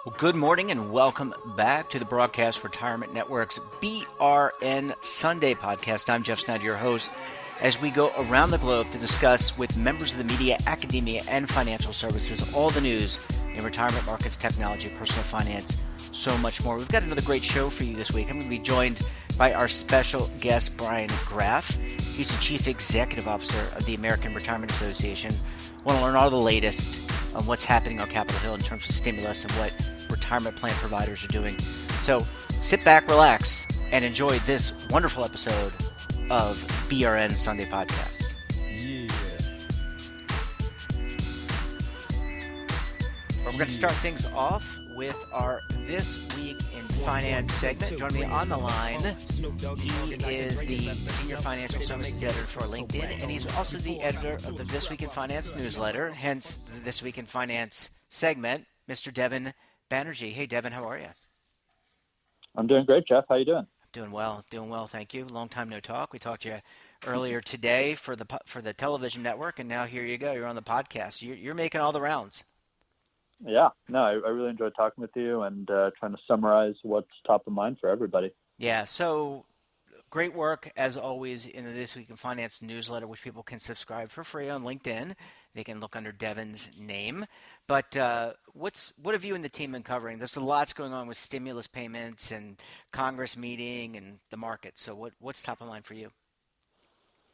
Well, good morning and welcome back to the Broadcast Retirement Network's BRN Sunday podcast. I'm Jeff Snyder, your host, as we go around the globe to discuss with members of the media, academia, and financial services all the news in retirement markets, technology, personal finance, so much more. We've got another great show for you this week. I'm going to be joined by our special guest, Brian Graff. He's the Chief Executive Officer of the American Retirement Association. Want to learn all the latest on what's happening on Capitol Hill in terms of stimulus and what retirement plan providers are doing. So sit back, relax, and enjoy this wonderful episode of BRN Sunday Podcast. Yeah. We're going to start things off with our This Week in Finance segment. Joining me on the line, he is the Senior Financial Services Editor for LinkedIn, and he's also the editor of the This Week in Finance newsletter, hence the This Week in Finance segment, Mr. Devin Banerjee. Hey, Devin, how are you? I'm doing great, Jeff. How you doing? Doing well, thank you. Long time no talk. We talked to you earlier today for the television network, and now here you go. You're on the podcast. You're making all the rounds. Yeah, no, I really enjoyed talking with you and trying to summarize what's top of mind for everybody. Yeah, so great work, as always, in the This Week in Finance newsletter, which people can subscribe for free on LinkedIn. They can look under Devin's name. But what have you and the team been covering? There's lots going on with stimulus payments and Congress meeting and the market. So what's top of mind for you?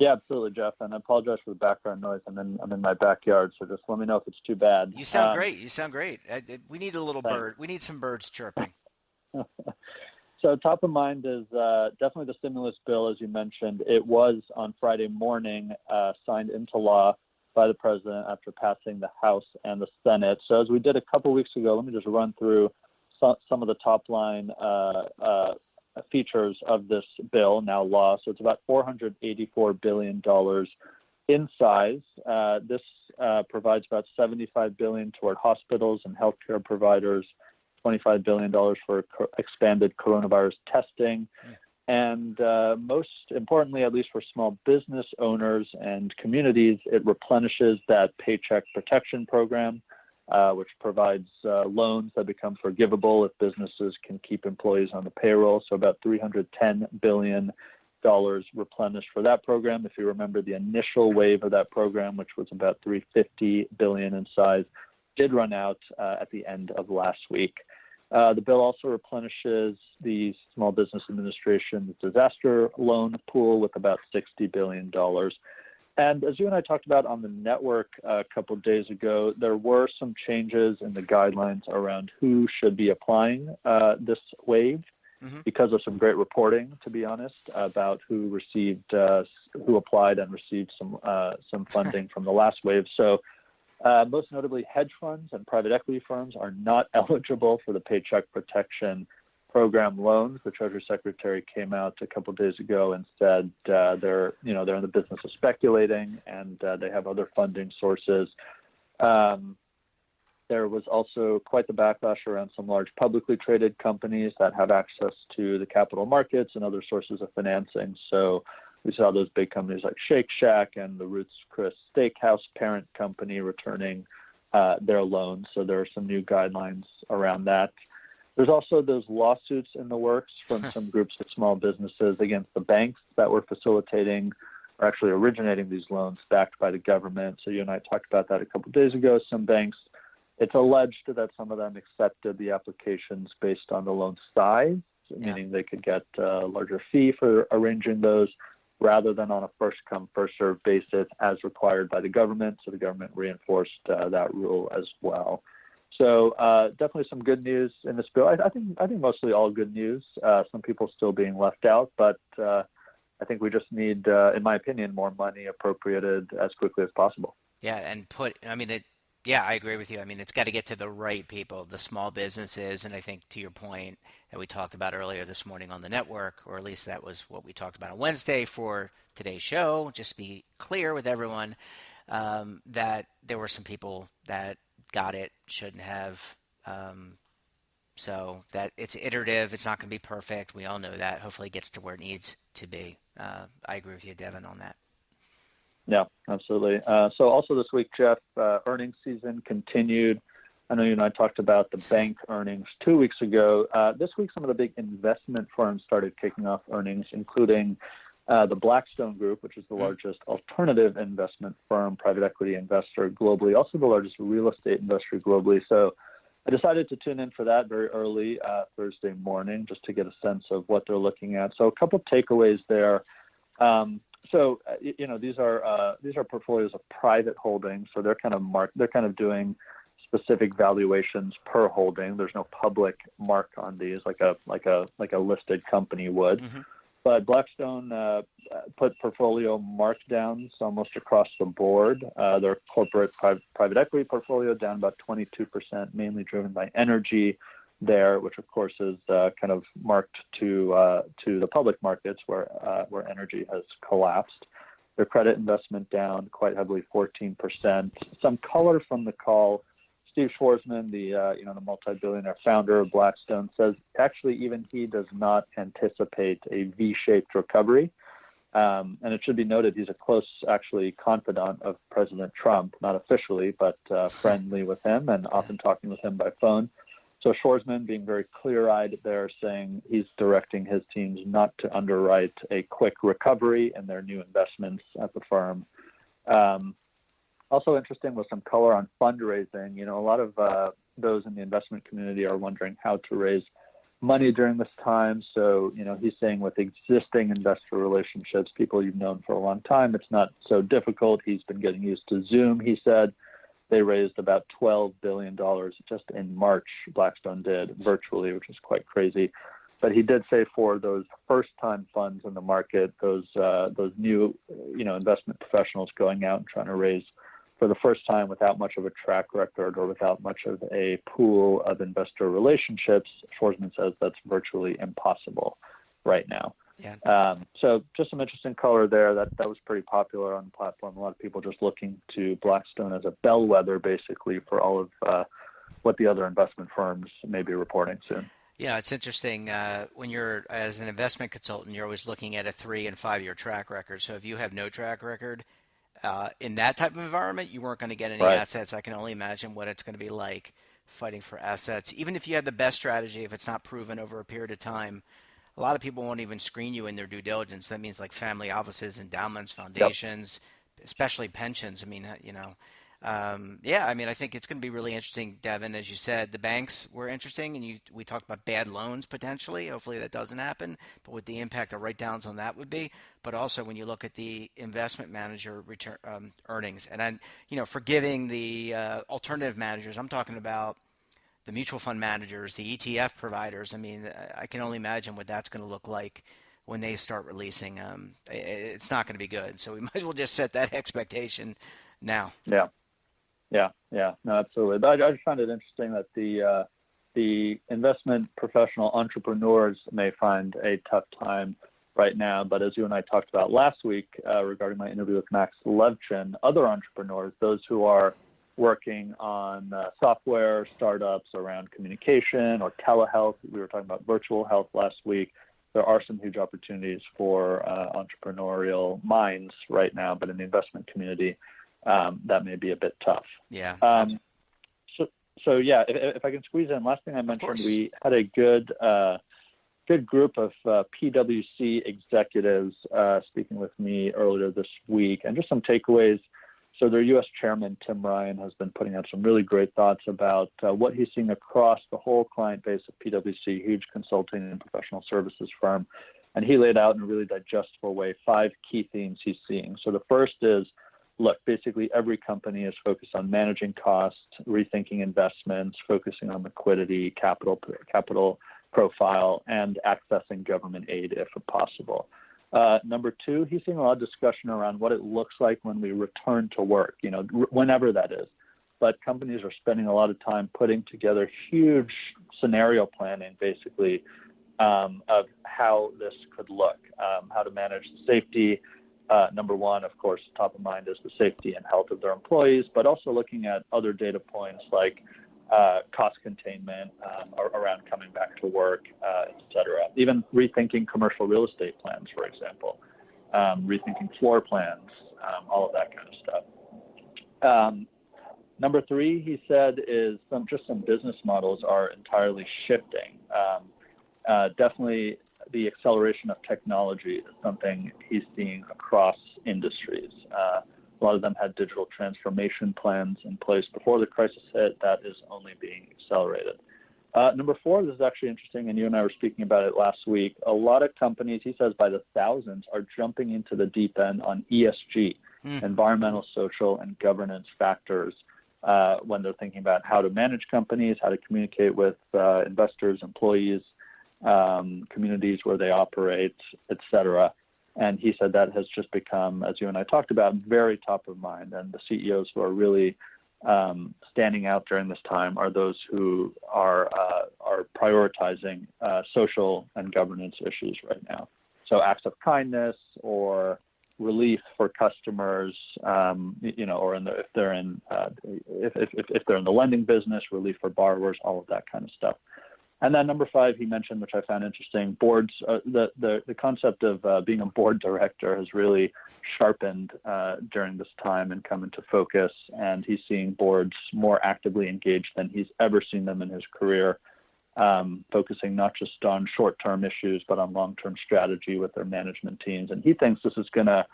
Yeah, absolutely, Jeff. And I apologize for the background noise. I'm in my backyard, so just let me know if it's too bad. You sound great. You sound great. We need a little Thanks. bird. We need some birds chirping. So top of mind is definitely the stimulus bill, as you mentioned. It was on Friday morning signed into law by the president after passing the House and the Senate. So as we did a couple weeks ago, let me just run through some of the top line features of this bill, now law. So it's about $484 billion in size. This provides about $75 billion toward hospitals and healthcare providers, $25 billion for expanded coronavirus testing. And most importantly, at least for small business owners and communities, it replenishes that Paycheck Protection Program, which provides loans that become forgivable if businesses can keep employees on the payroll. So about $310 billion replenished for that program. If you remember, the initial wave of that program, which was about $350 billion in size, did run out at the end of last week. The bill also replenishes the Small Business Administration's disaster loan pool with about $60 billion. And as you and I talked about on the network a couple of days ago, there were some changes in the guidelines around who should be applying this wave because of some great reporting, to be honest, about who applied and received some funding from the last wave. So most notably, hedge funds and private equity firms are not eligible for the Paycheck Protection Program loans. The Treasury Secretary came out a couple of days ago and said they're in the business of speculating and they have other funding sources. There was also quite the backlash around some large publicly traded companies that have access to the capital markets and other sources of financing. So we saw those big companies like Shake Shack and the Ruth's Chris Steakhouse parent company returning their loans. So there are some new guidelines around that. There's also those lawsuits in the works from some groups of small businesses against the banks that were facilitating or actually originating these loans backed by the government. So you and I talked about that a couple of days ago. Some banks, it's alleged that some of them accepted the applications based on the loan size, meaning they could get a larger fee for arranging those rather than on a first-come, first-served basis as required by the government. So the government reinforced that rule as well. So definitely some good news in this bill. I think mostly all good news. Some people still being left out, but I think we just need, in my opinion, more money appropriated as quickly as possible. Yeah, and I agree with you. I mean, it's got to get to the right people, the small businesses, and I think to your point that we talked about earlier this morning on the network, or at least that was what we talked about on Wednesday for today's show, just to be clear with everyone, that there were some people that got it, shouldn't have. So that it's iterative. It's not going to be perfect. We all know that. Hopefully it gets to where it needs to be. I agree with you, Devin, on that. Yeah, absolutely. So also this week, Jeff, earnings season continued. I know you and I talked about the bank earnings 2 weeks ago. This week, some of the big investment firms started kicking off earnings, including the Blackstone Group, which is the largest alternative investment firm, private equity investor globally, also the largest real estate investor globally. So I decided to tune in for that very early Thursday morning just to get a sense of what they're looking at. So a couple of takeaways there. These are portfolios of private holdings, so they're kind of doing specific valuations per holding. There's no public mark on these like a listed company would. Mm-hmm. But Blackstone put portfolio markdowns almost across the board. Their corporate private equity portfolio down about 22%, mainly driven by energy there, which of course is kind of marked to the public markets where energy has collapsed. Their credit investment down quite heavily, 14%. Some color from the call. Steve Schwarzman, the multi-billionaire founder of Blackstone, says actually even he does not anticipate a V-shaped recovery. And it should be noted he's a close, actually, confidant of President Trump, not officially, but friendly with him and often talking with him by phone. So Schwarzman being very clear-eyed there, saying he's directing his teams not to underwrite a quick recovery in their new investments at the firm. Also interesting was some color on fundraising. A lot of those in the investment community are wondering how to raise money during this time. So, he's saying with existing investor relationships, people you've known for a long time, it's not so difficult. He's been getting used to Zoom, he said. They raised about $12 billion just in March, Blackstone did, virtually, which is quite crazy. But he did say for those first-time funds in the market, those new, investment professionals going out and trying to raise for the first time without much of a track record or without much of a pool of investor relationships, Schwarzman says that's virtually impossible right now. Yeah. So just some interesting color there. That was pretty popular on the platform. A lot of people just looking to Blackstone as a bellwether, basically, for all of what the other investment firms may be reporting soon. Yeah, it's interesting. When you're, as an investment consultant, you're always looking at a 3 and 5 year track record. So if you have no track record in that type of environment, you weren't going to get any assets. I can only imagine what it's going to be like fighting for assets. Even if you had the best strategy, if it's not proven over a period of time, a lot of people won't even screen you in their due diligence. That means like family offices, endowments, foundations, especially pensions. I mean, I think it's going to be really interesting, Devin. As you said, the banks were interesting, and we talked about bad loans potentially. Hopefully that doesn't happen, but with the impact of write-downs on that would be. But also when you look at the investment manager return earnings, and then forgiving the alternative managers, I'm talking about the mutual fund managers, the ETF providers. I mean, I can only imagine what that's going to look like when they start releasing. It's not going to be good. So we might as well just set that expectation now. Yeah. No, absolutely. But I just find it interesting that the investment professional entrepreneurs may find a tough time right now. But as you and I talked about last week regarding my interview with Max Levchin, other entrepreneurs, those who are working on software startups around communication or telehealth. We were talking about virtual health last week. There are some huge opportunities for entrepreneurial minds right now, but in the investment community, that may be a bit tough. Yeah. So if I can squeeze in, last thing I mentioned, we had a good group of PwC executives speaking with me earlier this week, and just some takeaways. So their U.S. chairman, Tim Ryan, has been putting out some really great thoughts about what he's seeing across the whole client base of PwC, huge consulting and professional services firm. And he laid out in a really digestible way 5 key themes he's seeing. So the first is, look, basically every company is focused on managing costs, rethinking investments, focusing on liquidity, capital profile, and accessing government aid if possible. Number 2, he's seeing a lot of discussion around what it looks like when we return to work, whenever that is. But companies are spending a lot of time putting together huge scenario planning, basically, of how this could look, how to manage the safety. Number 1, of course, top of mind is the safety and health of their employees, but also looking at other data points like cost containment around coming back to work, et cetera. Even rethinking commercial real estate plans, for example, rethinking floor plans, all of that kind of stuff. Number three, he said, is some business models are entirely shifting. Definitely the acceleration of technology is something he's seeing across industries. A lot of them had digital transformation plans in place before the crisis hit. That is only being accelerated. Number four, this is actually interesting, and you and I were speaking about it last week. A lot of companies, he says, by the thousands, are jumping into the deep end on ESG, environmental, social, and governance factors, when they're thinking about how to manage companies, how to communicate with investors, employees, communities where they operate, et cetera. And he said that has just become, as you and I talked about, very top of mind. And the CEOs who are really standing out during this time are those who are prioritizing social and governance issues right now. So acts of kindness or relief for customers, or if they're in the lending business, relief for borrowers, all of that kind of stuff. And then number five, he mentioned, which I found interesting, boards. The concept of being a board director has really sharpened during this time and come into focus. And he's seeing boards more actively engaged than he's ever seen them in his career, focusing not just on short-term issues, but on long-term strategy with their management teams. And he thinks this is going to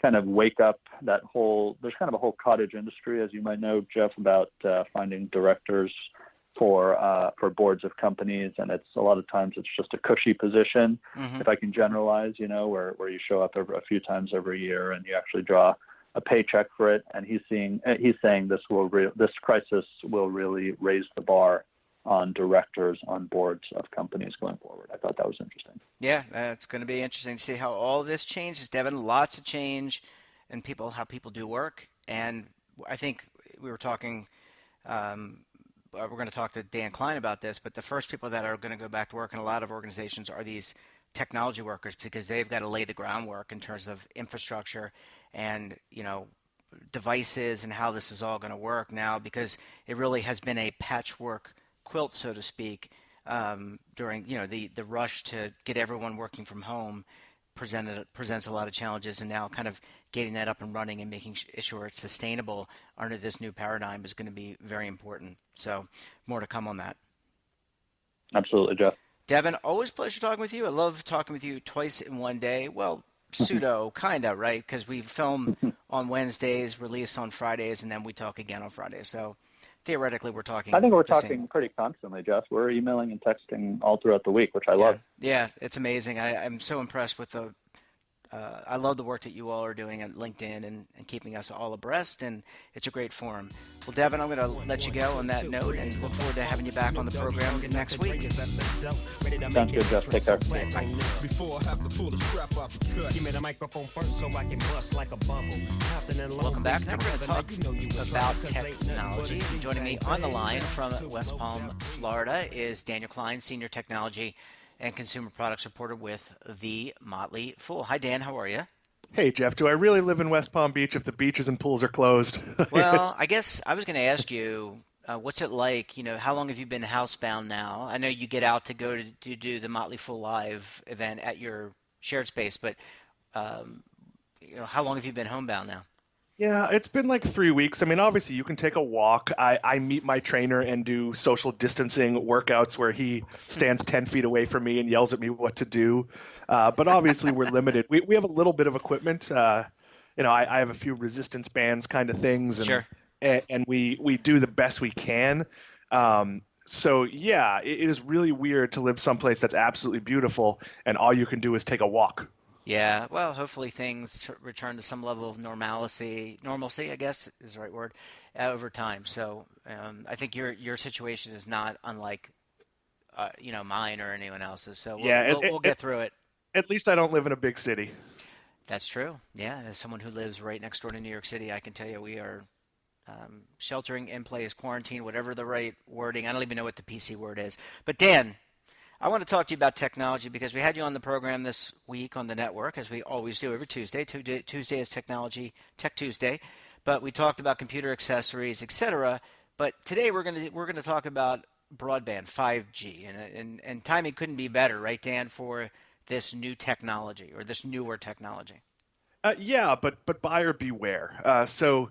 kind of wake up there's kind of a whole cottage industry, as you might know, Jeff, about finding directors for boards of companies, and it's a lot of times it's just a cushy position, if I can generalize, where you show up a few times every year and you actually draw a paycheck for it. And he's saying this crisis will really raise the bar on directors on boards of companies going forward. I thought that was interesting. Yeah, it's going to be interesting to see how all this changes, Devin. Lots of change in how people do work, and I think we were talking. We're going to talk to Dan Klein about this, but the first people that are going to go back to work in a lot of organizations are these technology workers, because they've got to lay the groundwork in terms of infrastructure and, devices and how this is all going to work now, because it really has been a patchwork quilt, so to speak, during, the rush to get everyone working from home presents a lot of challenges, and now kind of getting that up and running and making sure it's sustainable under this new paradigm is going to be very important. So more to come on that. Absolutely, Jeff. Devin, always a pleasure talking with you. I love talking with you twice in one day. Well, pseudo, kind of, right? Because we film on Wednesdays, release on Fridays, and then we talk again on Fridays. So theoretically, we're talking. I think we're talking pretty constantly, Jeff. We're emailing and texting all throughout the week, which I love. Yeah, it's amazing. I'm so impressed with I love the work that you all are doing at LinkedIn and keeping us all abreast, and it's a great forum. Well, Devin, I'm going to let you go on that note and look forward to having you back on the program next week. Sounds good, Jeff. Take care. Welcome back. Now we're going to talk about technology. Joining me on the line from West Palm, Florida, is Daniel Klein, Senior Technology and Consumer Products Reporter with The Motley Fool. Hi, Dan. How are you? Hey, Jeff. Do I really live in West Palm Beach if the beaches and pools are closed? Well, I guess I was going to ask you, what's it like? How long have you been housebound now? I know you get out to go to do the Motley Fool Live event at your shared space, but how long have you been homebound now? Yeah, it's been like 3 weeks. I mean, obviously, you can take a walk. I meet my trainer and do social distancing workouts where he stands 10 feet away from me and yells at me what to do. But obviously, we're limited. We have a little bit of equipment. I have a few resistance bands kind of things. And, sure. And we do the best we can. So, yeah, it is really weird to live someplace that's absolutely beautiful and all you can do is take a walk. Yeah, well, hopefully things return to some level of normalcy, I guess is the right word, over time. So I think your situation is not unlike, mine or anyone else's. So we'll get through it. At least I don't live in a big city. That's true. Yeah, as someone who lives right next door to New York City, I can tell you we are sheltering in place, quarantine, whatever the right wording. I don't even know what the PC word is. But Dan, I want to talk to you about technology because we had you on the program this week on the network, as we always do every Tuesday. Tuesday is Tech Tuesday, but we talked about computer accessories, etc. But today we're going to talk about broadband, 5G, and timing couldn't be better, right, Dan, for this new technology or this newer technology. Yeah, but buyer beware. So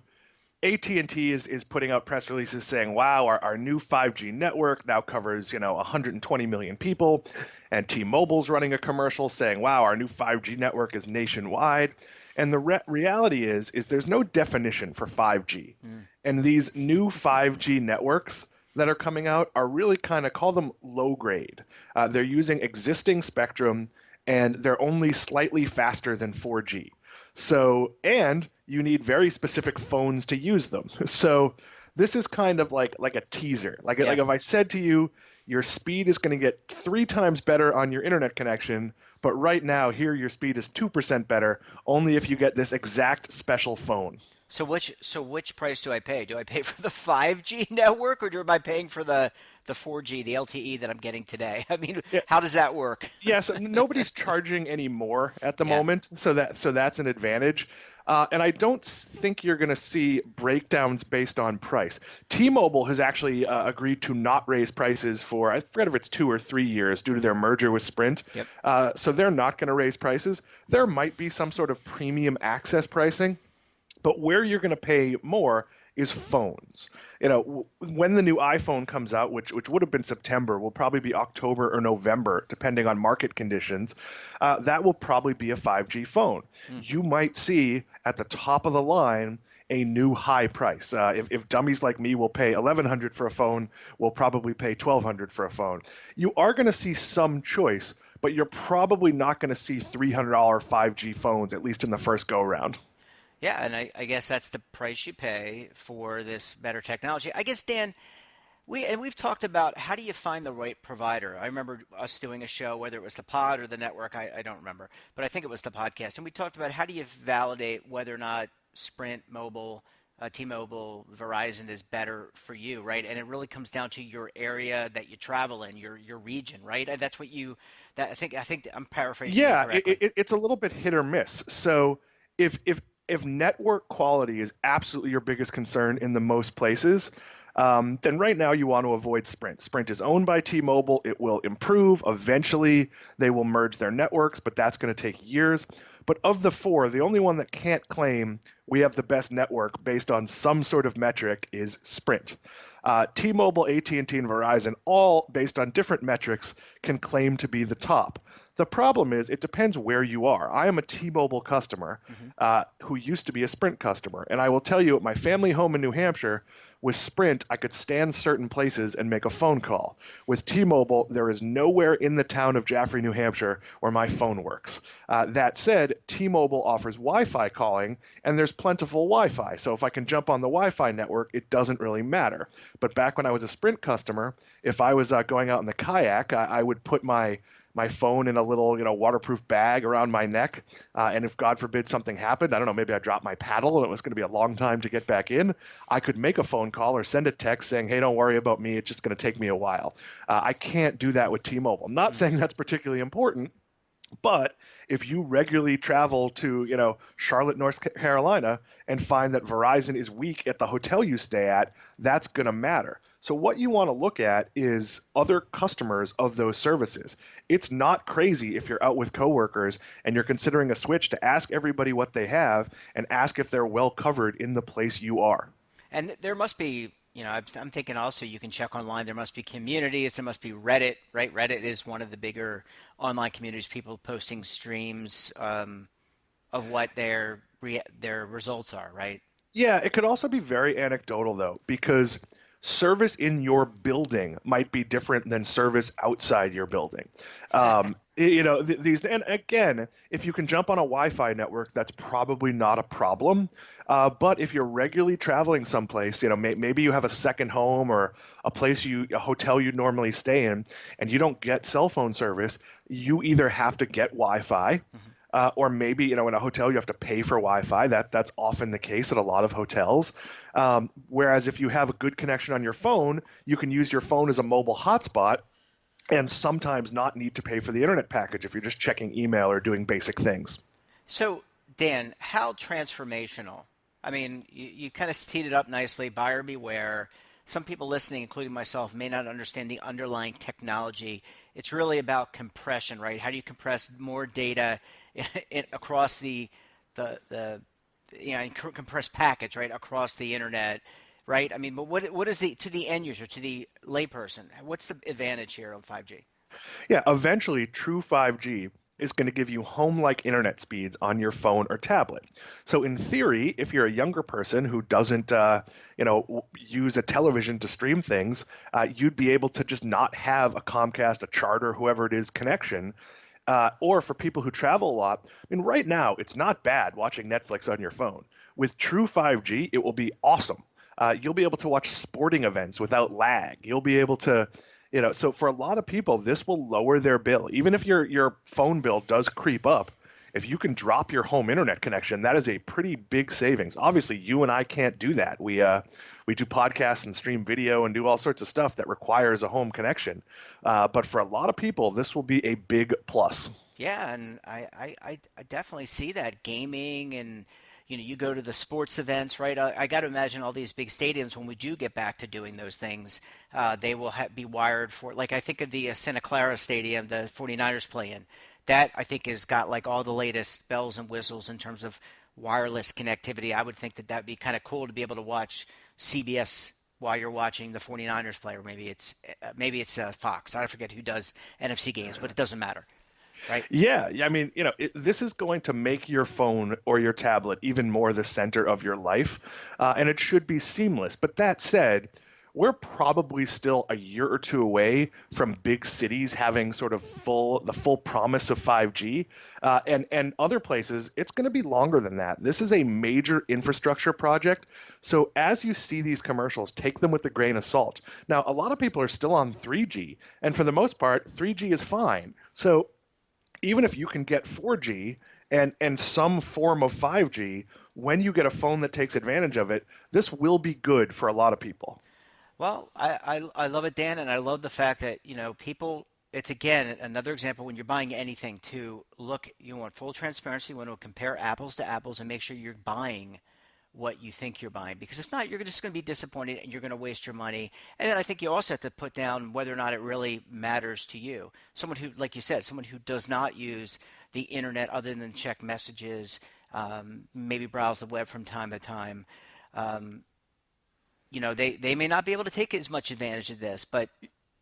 AT&T is putting out press releases saying, wow, our new 5G network now covers, 120 million people. And T-Mobile's running a commercial saying, wow, our new 5G network is nationwide. And the reality is there's no definition for 5G. And these new 5G networks that are coming out are really kind of, call them low grade. They're using existing spectrum, and they're only slightly faster than 4G. So, and you need very specific phones to use them. So this is kind of like a teaser. Like if I said to you, your speed is going to get 3 times better on your internet connection, but right now here your speed is 2% better only if you get this exact special phone. So which price do I pay? Do I pay for the 5G network, or am I paying for the 4G, the LTE that I'm getting today? I mean, how does that work? So nobody's charging any more at the moment, so that's an advantage. And I don't think you're going to see breakdowns based on price. T-Mobile has actually agreed to not raise prices for, I forget if it's 2 or 3 years due to their merger with Sprint. Yep. So they're not going to raise prices. There might be some sort of premium access pricing, but where you're going to pay more is phones. When the new iPhone comes out, which would have been September, will probably be October or November, depending on market conditions, that will probably be a 5G phone. You might see at the top of the line a new high price. If dummies like me will pay $1,100 for a phone, we'll probably pay $1,200 for a phone. You are going to see some choice, but you're probably not going to see $300 5G phones, at least in the first go-round. Yeah, and I guess that's the price you pay for this better technology. I guess, Dan, we've talked about how do you find the right provider. I remember us doing a show, whether it was the pod or the network, I don't remember, but I think it was the podcast, and we talked about how do you validate whether or not Sprint, Mobile, T-Mobile, Verizon is better for you, right? And it really comes down to your area that you travel in, your region, right? And that's what I think I'm paraphrasing. Yeah, correctly. it's a little bit hit or miss. So if network quality is absolutely your biggest concern in the most places, then right now you want to avoid Sprint. Sprint is owned by T-Mobile. It will improve. Eventually, they will merge their networks, but that's going to take years. But of the 4, the only one that can't claim we have the best network based on some sort of metric is Sprint. T-Mobile, AT&T, and Verizon, all based on different metrics, can claim to be the top. The problem is it depends where you are. I am a T-Mobile customer who used to be a Sprint customer. And I will tell you, at my family home in New Hampshire, with Sprint, I could stand certain places and make a phone call. With T-Mobile, there is nowhere in the town of Jaffrey, New Hampshire, where my phone works. That said, T-Mobile offers Wi-Fi calling, and there's plentiful Wi-Fi. So if I can jump on the Wi-Fi network, it doesn't really matter. But back when I was a Sprint customer, if I was going out in the kayak, I would put my phone in a little, waterproof bag around my neck. And if God forbid something happened, I don't know, maybe I dropped my paddle and it was going to be a long time to get back in, I could make a phone call or send a text saying, hey, don't worry about me. It's just going to take me a while. I can't do that with T-Mobile. I'm not saying that's particularly important, but if you regularly travel to, Charlotte, North Carolina, and find that Verizon is weak at the hotel you stay at, that's going to matter. So what you want to look at is other customers of those services. It's not crazy if you're out with coworkers and you're considering a switch to ask everybody what they have and ask if they're well covered in the place you are. And there must be, I'm thinking also you can check online. There must be communities. There must be Reddit, right? Reddit is one of the bigger online communities, people posting streams of what their results are, right? Yeah, it could also be very anecdotal, though, because service in your building might be different than service outside your building. These, and again, if you can jump on a Wi-Fi network, that's probably not a problem. But if you're regularly traveling someplace, maybe you have a second home or a hotel you normally stay in, and you don't get cell phone service, you either have to get Wi-Fi. Or maybe, in a hotel, you have to pay for Wi-Fi. That's often the case at a lot of hotels. Whereas if you have a good connection on your phone, you can use your phone as a mobile hotspot and sometimes not need to pay for the internet package if you're just checking email or doing basic things. So, Dan, how transformational? I mean, you kind of teed it up nicely, buyer beware. Some people listening, including myself, may not understand the underlying technology. It's really about compression, right? How do you compress more data across the compressed packets, right, across the internet, right? I mean, but what is to the end user, to the layperson? What's the advantage here on 5G? Yeah, eventually, true 5G is going to give you home-like internet speeds on your phone or tablet. So, in theory, if you're a younger person who doesn't, use a television to stream things, you'd be able to just not have a Comcast, a Charter, whoever it is, connection. Or for people who travel a lot, I mean, right now it's not bad watching Netflix on your phone. With true 5G, it will be awesome. You'll be able to watch sporting events without lag. You'll be able to, so for a lot of people, this will lower their bill. Even if your phone bill does creep up, if you can drop your home internet connection, that is a pretty big savings. Obviously, you and I can't do that. We do podcasts and stream video and do all sorts of stuff that requires a home connection. But for a lot of people, this will be a big plus. Yeah, and I definitely see that gaming and you go to the sports events, right? I got to imagine all these big stadiums when we do get back to doing those things, they will be wired for. Like I think of the Santa Clara Stadium, the 49ers play in. That I think has got like all the latest bells and whistles in terms of wireless connectivity. I would think that that'd be kind of cool to be able to watch CBS while you're watching the 49ers play, or maybe it's Fox. I forget who does NFC games, but it doesn't matter. Right. Yeah, I mean, this is going to make your phone or your tablet even more the center of your life, and it should be seamless. But that said, we're probably still a year or two away from big cities having sort of the full promise of 5G, and other places it's going to be longer than that. This is a major infrastructure project, so as you see these commercials, take them with a grain of salt. Now, a lot of people are still on 3G, and for the most part, 3G is fine. So even if you can get 4G and some form of 5G, when you get a phone that takes advantage of it, this will be good for a lot of people. Well, I love it, Dan, and I love the fact that people. It's again another example when you're buying anything to look. You want full transparency. You want to compare apples to apples and make sure you're buying what you think you're buying, because if not, you're just going to be disappointed and you're going to waste your money. And then I think you also have to put down whether or not it really matters to you. Someone who, like you said, someone who does not use the internet other than check messages, maybe browse the web from time to time. They may not be able to take as much advantage of this, but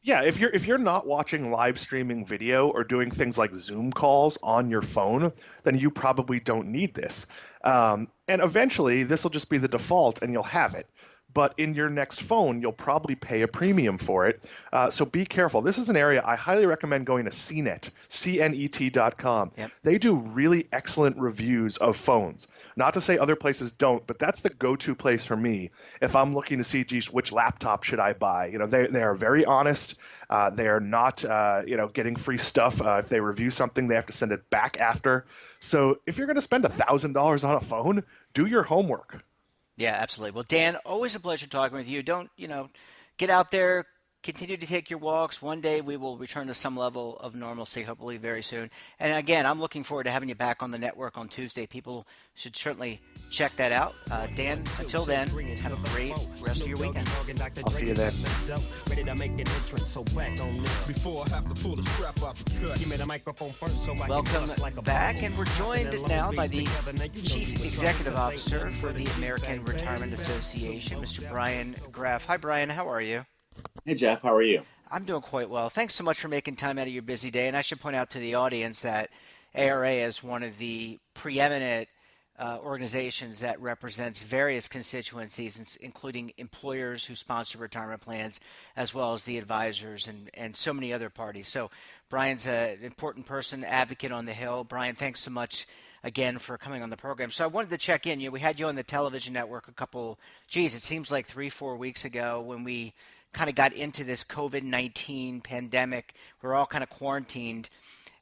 yeah, if you're not watching live streaming video or doing things like Zoom calls on your phone, then you probably don't need this. And eventually, this will just be the default, and you'll have it. But in your next phone, you'll probably pay a premium for it. So be careful. This is an area I highly recommend going to CNET, CNET.com. Yep. They do really excellent reviews of phones. Not to say other places don't, but that's the go-to place for me if I'm looking to see, geez, which laptop should I buy? They are very honest. They are not, getting free stuff. If they review something, they have to send it back after. So if you're going to spend $1,000 on a phone, do your homework. Yeah, absolutely. Well, Dan, always a pleasure talking with you. Don't, get out there, continue to take your walks. One day we will return to some level of normalcy, hopefully very soon. And again, I'm looking forward to having you back on the network on Tuesday. People should certainly check that out. Dan, until then, have a great rest of your weekend. I'll see you then. Welcome back, and we're joined now by the Chief Executive Officer for the American Retirement Association, Mr. Brian Graff. Hi, Brian. How are you? Hey, Jeff. How are you? I'm doing quite well. Thanks so much for making time out of your busy day. And I should point out to the audience that ARA is one of the preeminent organizations that represents various constituencies, including employers who sponsor retirement plans, as well as the advisors and so many other parties. So Brian's an important person, advocate on the Hill. Brian, thanks so much again for coming on the program. So I wanted to check in. We had you on the television network it seems like 3-4 weeks ago when we kind of got into this COVID-19 pandemic. We're all kind of quarantined.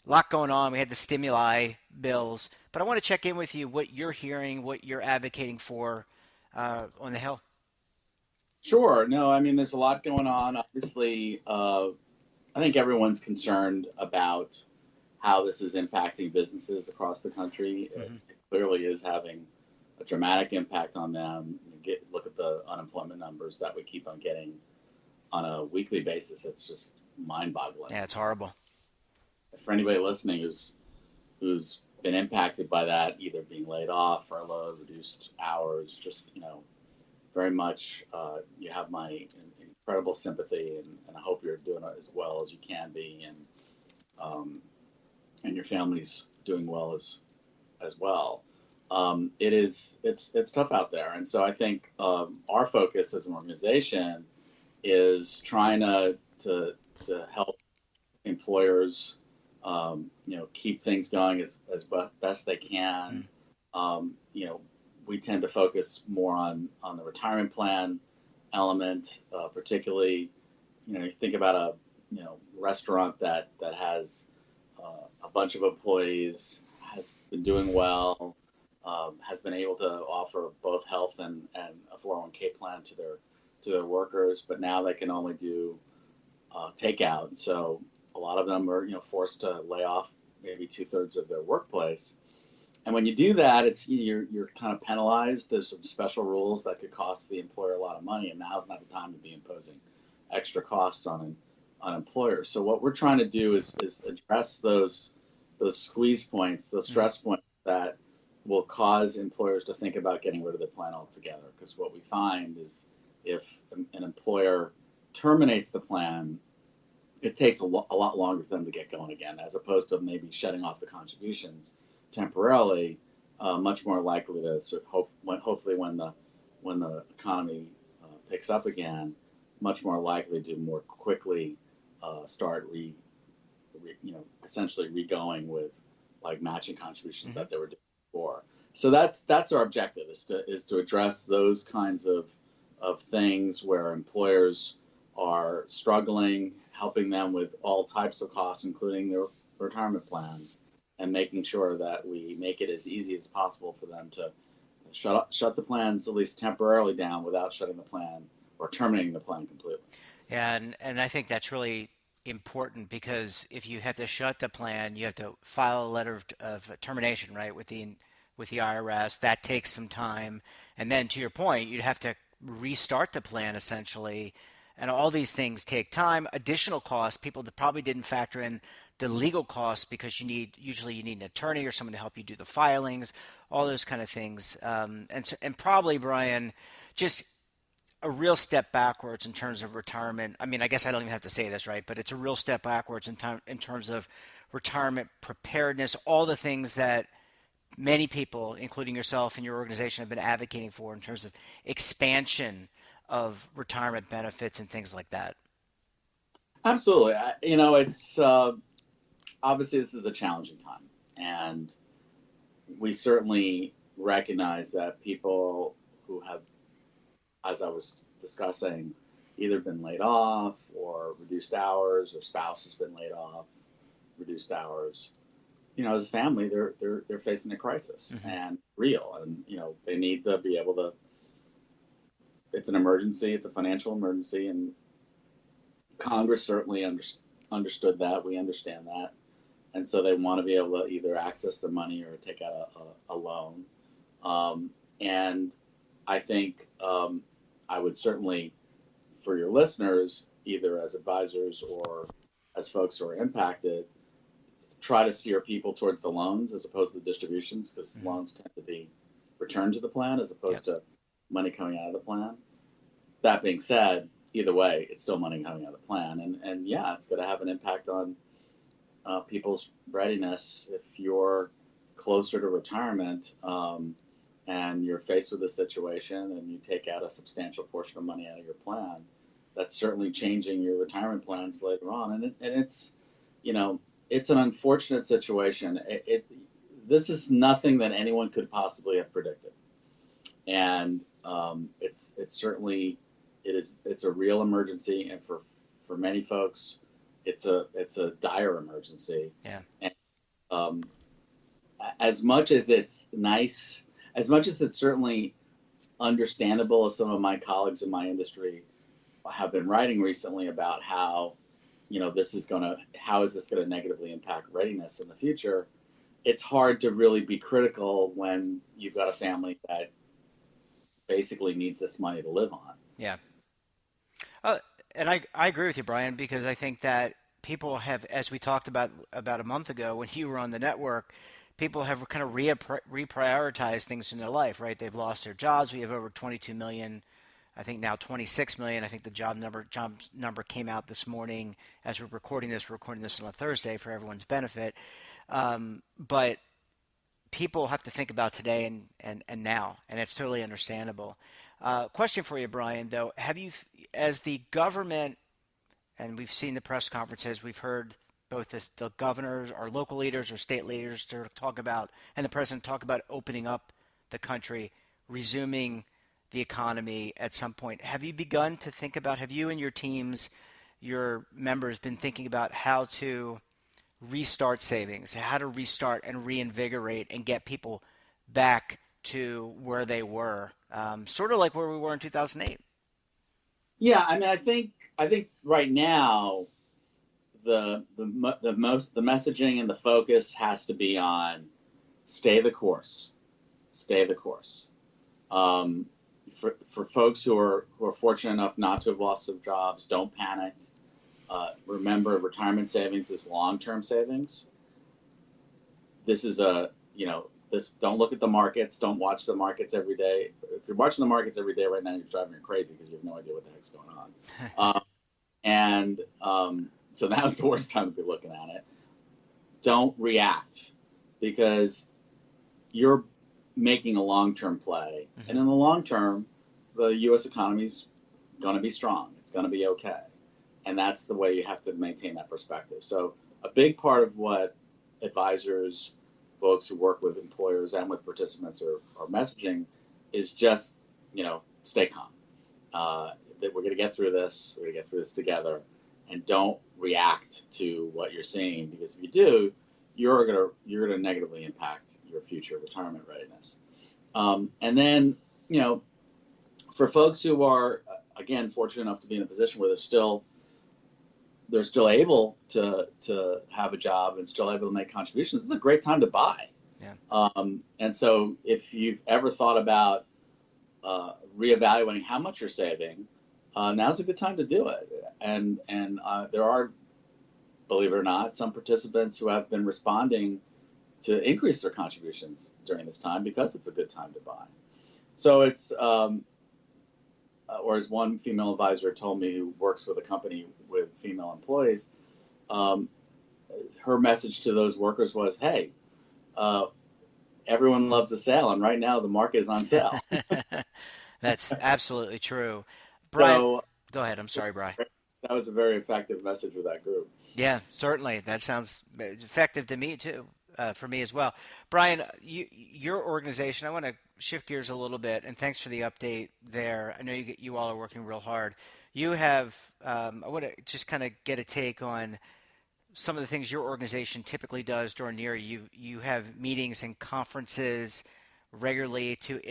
A lot going on. We had the stimuli bills. But I want to check in with you, what you're hearing, what you're advocating for on the Hill. Sure. No, I mean, there's a lot going on. Obviously, I think everyone's concerned about how this is impacting businesses across the country. Mm-hmm. It clearly is having a dramatic impact on them. Look at the unemployment numbers that we keep on getting on a weekly basis. It's just mind-boggling. Yeah, it's horrible. For anybody listening who's been impacted by that, either being laid off, furloughed, reduced hours, just, very much, you have my incredible sympathy, and I hope you're doing as well as you can be, um, and your family's doing well as well. It's tough out there, and so I think our focus as an organization is trying to help employers, keep things going as best they can. We tend to focus more on the retirement plan element, particularly. You think about a restaurant that has a bunch of employees, has been doing well, has been able to offer both health and a 401k plan to their workers, but now they can only do takeout. So a lot of them are forced to lay off maybe 2/3 of their workplace. And when you do that, you're kind of penalized. There's some special rules that could cost the employer a lot of money, and now's not the time to be imposing extra costs on employers. So what we're trying to do is address those squeeze points, those stress points that will cause employers to think about getting rid of the plan altogether. Because what we find is if an employer terminates the plan, it takes a lot longer for them to get going again, as opposed to maybe shutting off the contributions temporarily. Much more likely to hopefully when the economy picks up again, much more likely to more quickly start essentially re-going with like matching contributions that they were doing before. So that's our objective, is to address those kinds of things where employers are struggling, helping them with all types of costs, including their retirement plans, and making sure that we make it as easy as possible for them to shut the plans at least temporarily down without shutting the plan or terminating the plan completely. Yeah, and I think that's really important, because if you have to shut the plan, you have to file a letter of termination, right, with the IRS. That takes some time, and then to your point, you'd have to restart the plan essentially, and all these things take time, additional costs. People that probably didn't factor in the legal costs, because usually you need an attorney or someone to help you do the filings, all those kind of things, and probably, Brian, just a real step backwards in terms of retirement. I mean, I guess I don't even have to say this, right? But it's a real step backwards in terms of retirement preparedness, all the things that many people, including yourself and your organization, have been advocating for in terms of expansion of retirement benefits and things like that. Absolutely. It's obviously this is a challenging time, and we certainly recognize that people who have, as I was discussing, either been laid off or reduced hours, or spouse has been laid off, reduced hours. As a family, they're facing a crisis, and real, and they need to be able to. It's an emergency. It's a financial emergency, and Congress certainly understood that. We understand that, and so they want to be able to either access the money or take out a loan. And I think I would certainly, for your listeners, either as advisors or as folks who are impacted, try to steer people towards the loans as opposed to the distributions, because loans tend to be returned to the plan as opposed to money coming out of the plan. That being said, either way, it's still money coming out of the plan. And yeah, it's going to have an impact on people's readiness. If you're closer to retirement and you're faced with a situation and you take out a substantial portion of money out of your plan, that's certainly changing your retirement plans later on. And it's, it's an unfortunate situation. This is nothing that anyone could possibly have predicted. And it's certainly, it's a real emergency. And for many folks, it's a dire emergency. Yeah. And as much as it's nice, as much as it's certainly understandable, as some of my colleagues in my industry have been writing recently about how, how is this going to negatively impact readiness in the future? It's hard to really be critical when you've got a family that basically needs this money to live on. Yeah. And I agree with you, Brian, because I think that people have, as we talked about a month ago when you were on the network, people have kind of reprioritized things in their life, right? They've lost their jobs. We have over 22 million, I think now 26 million. I think the job number came out this morning as we're recording this. We're recording this on a Thursday for everyone's benefit. But people have to think about today and now, and it's totally understandable. Question for you, Brian, though. Have you, as the government, and we've seen the press conferences, we've heard both the governors, our local leaders, or state leaders to talk about, and the president talk about opening up the country, resuming the economy at some point. Have you begun to think about, have you and your teams, your members, been thinking about how to restart savings, how to restart and reinvigorate and get people back to where they were, sort of like where we were in 2008? Yeah, I mean, I think right now the messaging and the focus has to be on stay the course. For folks who are fortunate enough not to have lost their jobs, don't panic. Remember, retirement savings is long-term savings. This is don't look at the markets. Don't watch the markets every day. If you're watching the markets every day right now, you're driving me crazy because you have no idea what the heck's going on. So now's the worst time to be looking at it. Don't react, because you're making a long-term play. Mm-hmm. And in the long term, the U.S. economy's going to be strong. It's going to be okay. And that's the way you have to maintain that perspective. So a big part of what advisors, folks who work with employers and with participants are messaging is just, stay calm. That we're going to get through this. We're going to get through this together. And don't react to what you're seeing, because if you do, you're going to negatively impact your future retirement readiness. And then, for folks who are, again, fortunate enough to be in a position where they're still able to have a job and still able to make contributions, this is a great time to buy. Yeah. And so if you've ever thought about reevaluating how much you're saving, now's a good time to do it. And there are, believe it or not, some participants who have been responding to increase their contributions during this time because it's a good time to buy. So it's, or as one female advisor told me who works with a company with female employees, her message to those workers was, hey, everyone loves a sale, and right now the market is on sale. That's absolutely true. Brian, so, go ahead. I'm sorry, Brian. That was a very effective message with that group. Yeah, certainly. That sounds effective to me, too, for me as well. Brian, your organization, I want to shift gears a little bit, and thanks for the update there. I know you all are working real hard. You have, I want to just kind of get a take on some of the things your organization typically does during the year. You have meetings and conferences regularly to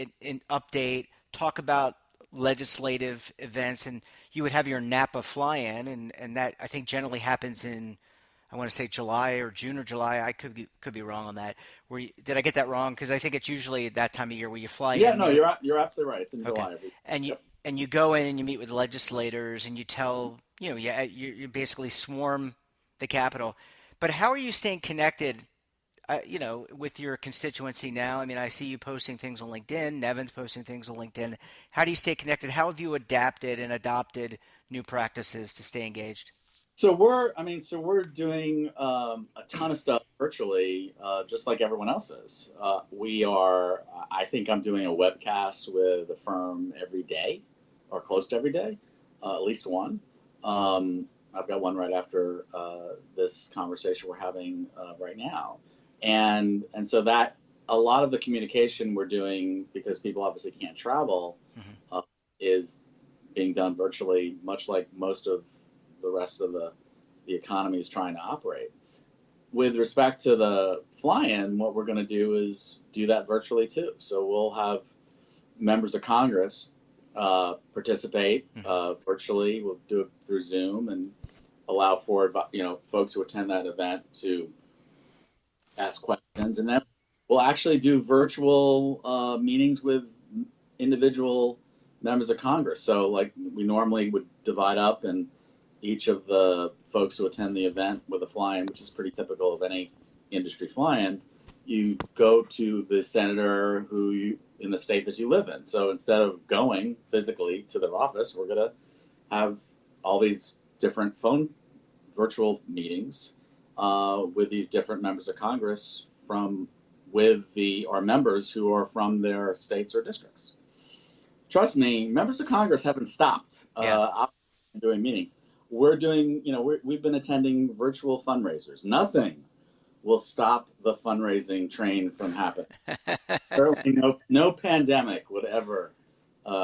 update, talk about legislative events, and you would have your Napa fly-in, and that I think generally happens in, I want to say July or June or July. I could be wrong on that. Did I get that wrong? Because I think it's usually that time of year where you fly in. Yeah, no, you're absolutely right. It's in July. And you go in and you meet with legislators and you tell, you basically swarm the Capitol. But how are you staying connected, with your constituency now? I mean, I see you posting things on LinkedIn. Nevin's posting things on LinkedIn. How do you stay connected? How have you adapted and adopted new practices to stay engaged? So we're doing a ton of stuff virtually, just like everyone else is. I think I'm doing a webcast with a firm every day, or close to every day, at least one. I've got one right after this conversation we're having right now. And so that a lot of the communication we're doing, because people obviously can't travel, mm-hmm. Is being done virtually, much like most of the rest of the economy is trying to operate. With respect to the fly-in, what we're going to do is do that virtually too. So we'll have members of Congress participate virtually. We'll do it through Zoom and allow for folks who attend that event to ask questions, and then we'll actually do virtual meetings with individual members of Congress. So like we normally would divide up, and each of the folks who attend the event with a fly-in, which is pretty typical of any industry fly-in, you go to the senator in the state that you live in. So instead of going physically to their office, we're going to have all these different phone virtual meetings with these different members of Congress or members who are from their states or districts. Trust me, members of Congress haven't stopped doing meetings. We're doing, we've been attending virtual fundraisers. Nothing will stop the fundraising train from happening. Certainly no pandemic would ever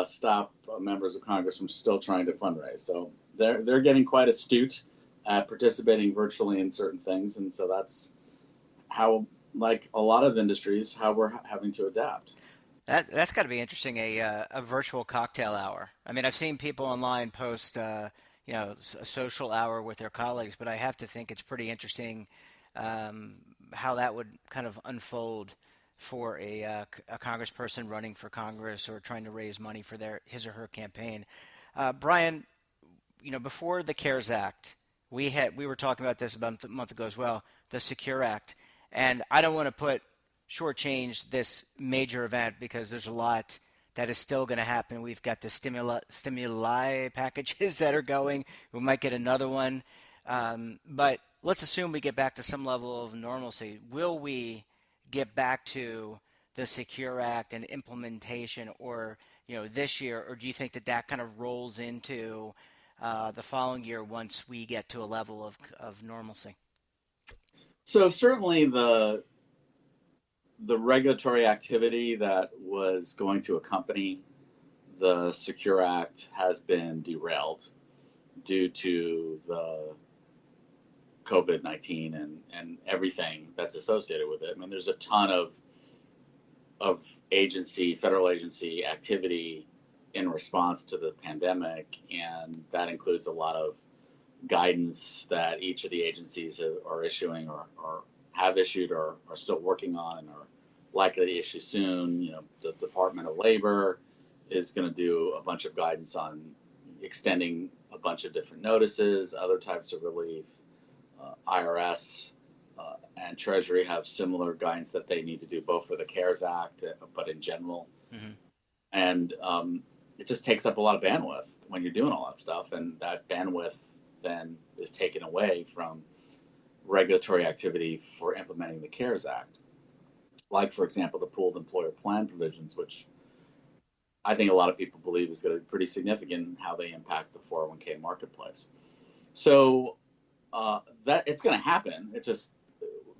stop members of Congress from still trying to fundraise. So they're getting quite astute at participating virtually in certain things. And so that's how, like a lot of industries, how we're having to adapt. That's got to be interesting, a virtual cocktail hour. I mean, I've seen people online post, a social hour with their colleagues, but I have to think it's pretty interesting how that would kind of unfold for a congressperson running for Congress or trying to raise money for his or her campaign. Brian, before the CARES Act, we were talking about this about a month ago as well, the Secure Act, and I don't want to shortchange this major event because there's a lot that is still going to happen. We've got the stimuli packages that are going. We might get another one, but let's assume we get back to some level of normalcy. Will we get back to the Secure Act and implementation, or this year, or do you think that kind of rolls into the following year once we get to a level of normalcy? So certainly the regulatory activity that was going to accompany the Secure Act has been derailed due to the COVID-19 and everything that's associated with it. I mean, there's a ton of federal agency activity in response to the pandemic, and that includes a lot of guidance that each of the agencies are issuing or have issued or are still working on and are likely to issue soon. The Department of Labor is going to do a bunch of guidance on extending a bunch of different notices, other types of relief. IRS and Treasury have similar guidance that they need to do, both for the CARES Act, but in general. Mm-hmm. And it just takes up a lot of bandwidth when you're doing all that stuff, and that bandwidth then is taken away from regulatory activity for implementing the CARES Act. Like, for example, the pooled employer plan provisions, which I think a lot of people believe is going to be pretty significant in how they impact the 401k marketplace. So that it's going to happen. It's just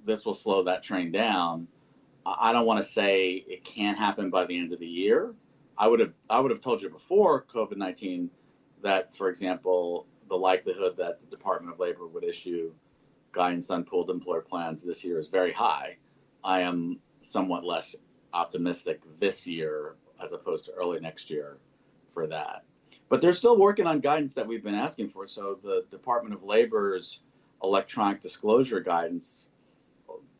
this will slow that train down. I don't want to say it can't happen by the end of the year. I would have told you before COVID-19 that, for example, the likelihood that the Department of Labor would issue guidance on pooled employer plans this year is very high. I am somewhat less optimistic this year as opposed to early next year for that. But they're still working on guidance that we've been asking for. So the Department of Labor's electronic disclosure guidance,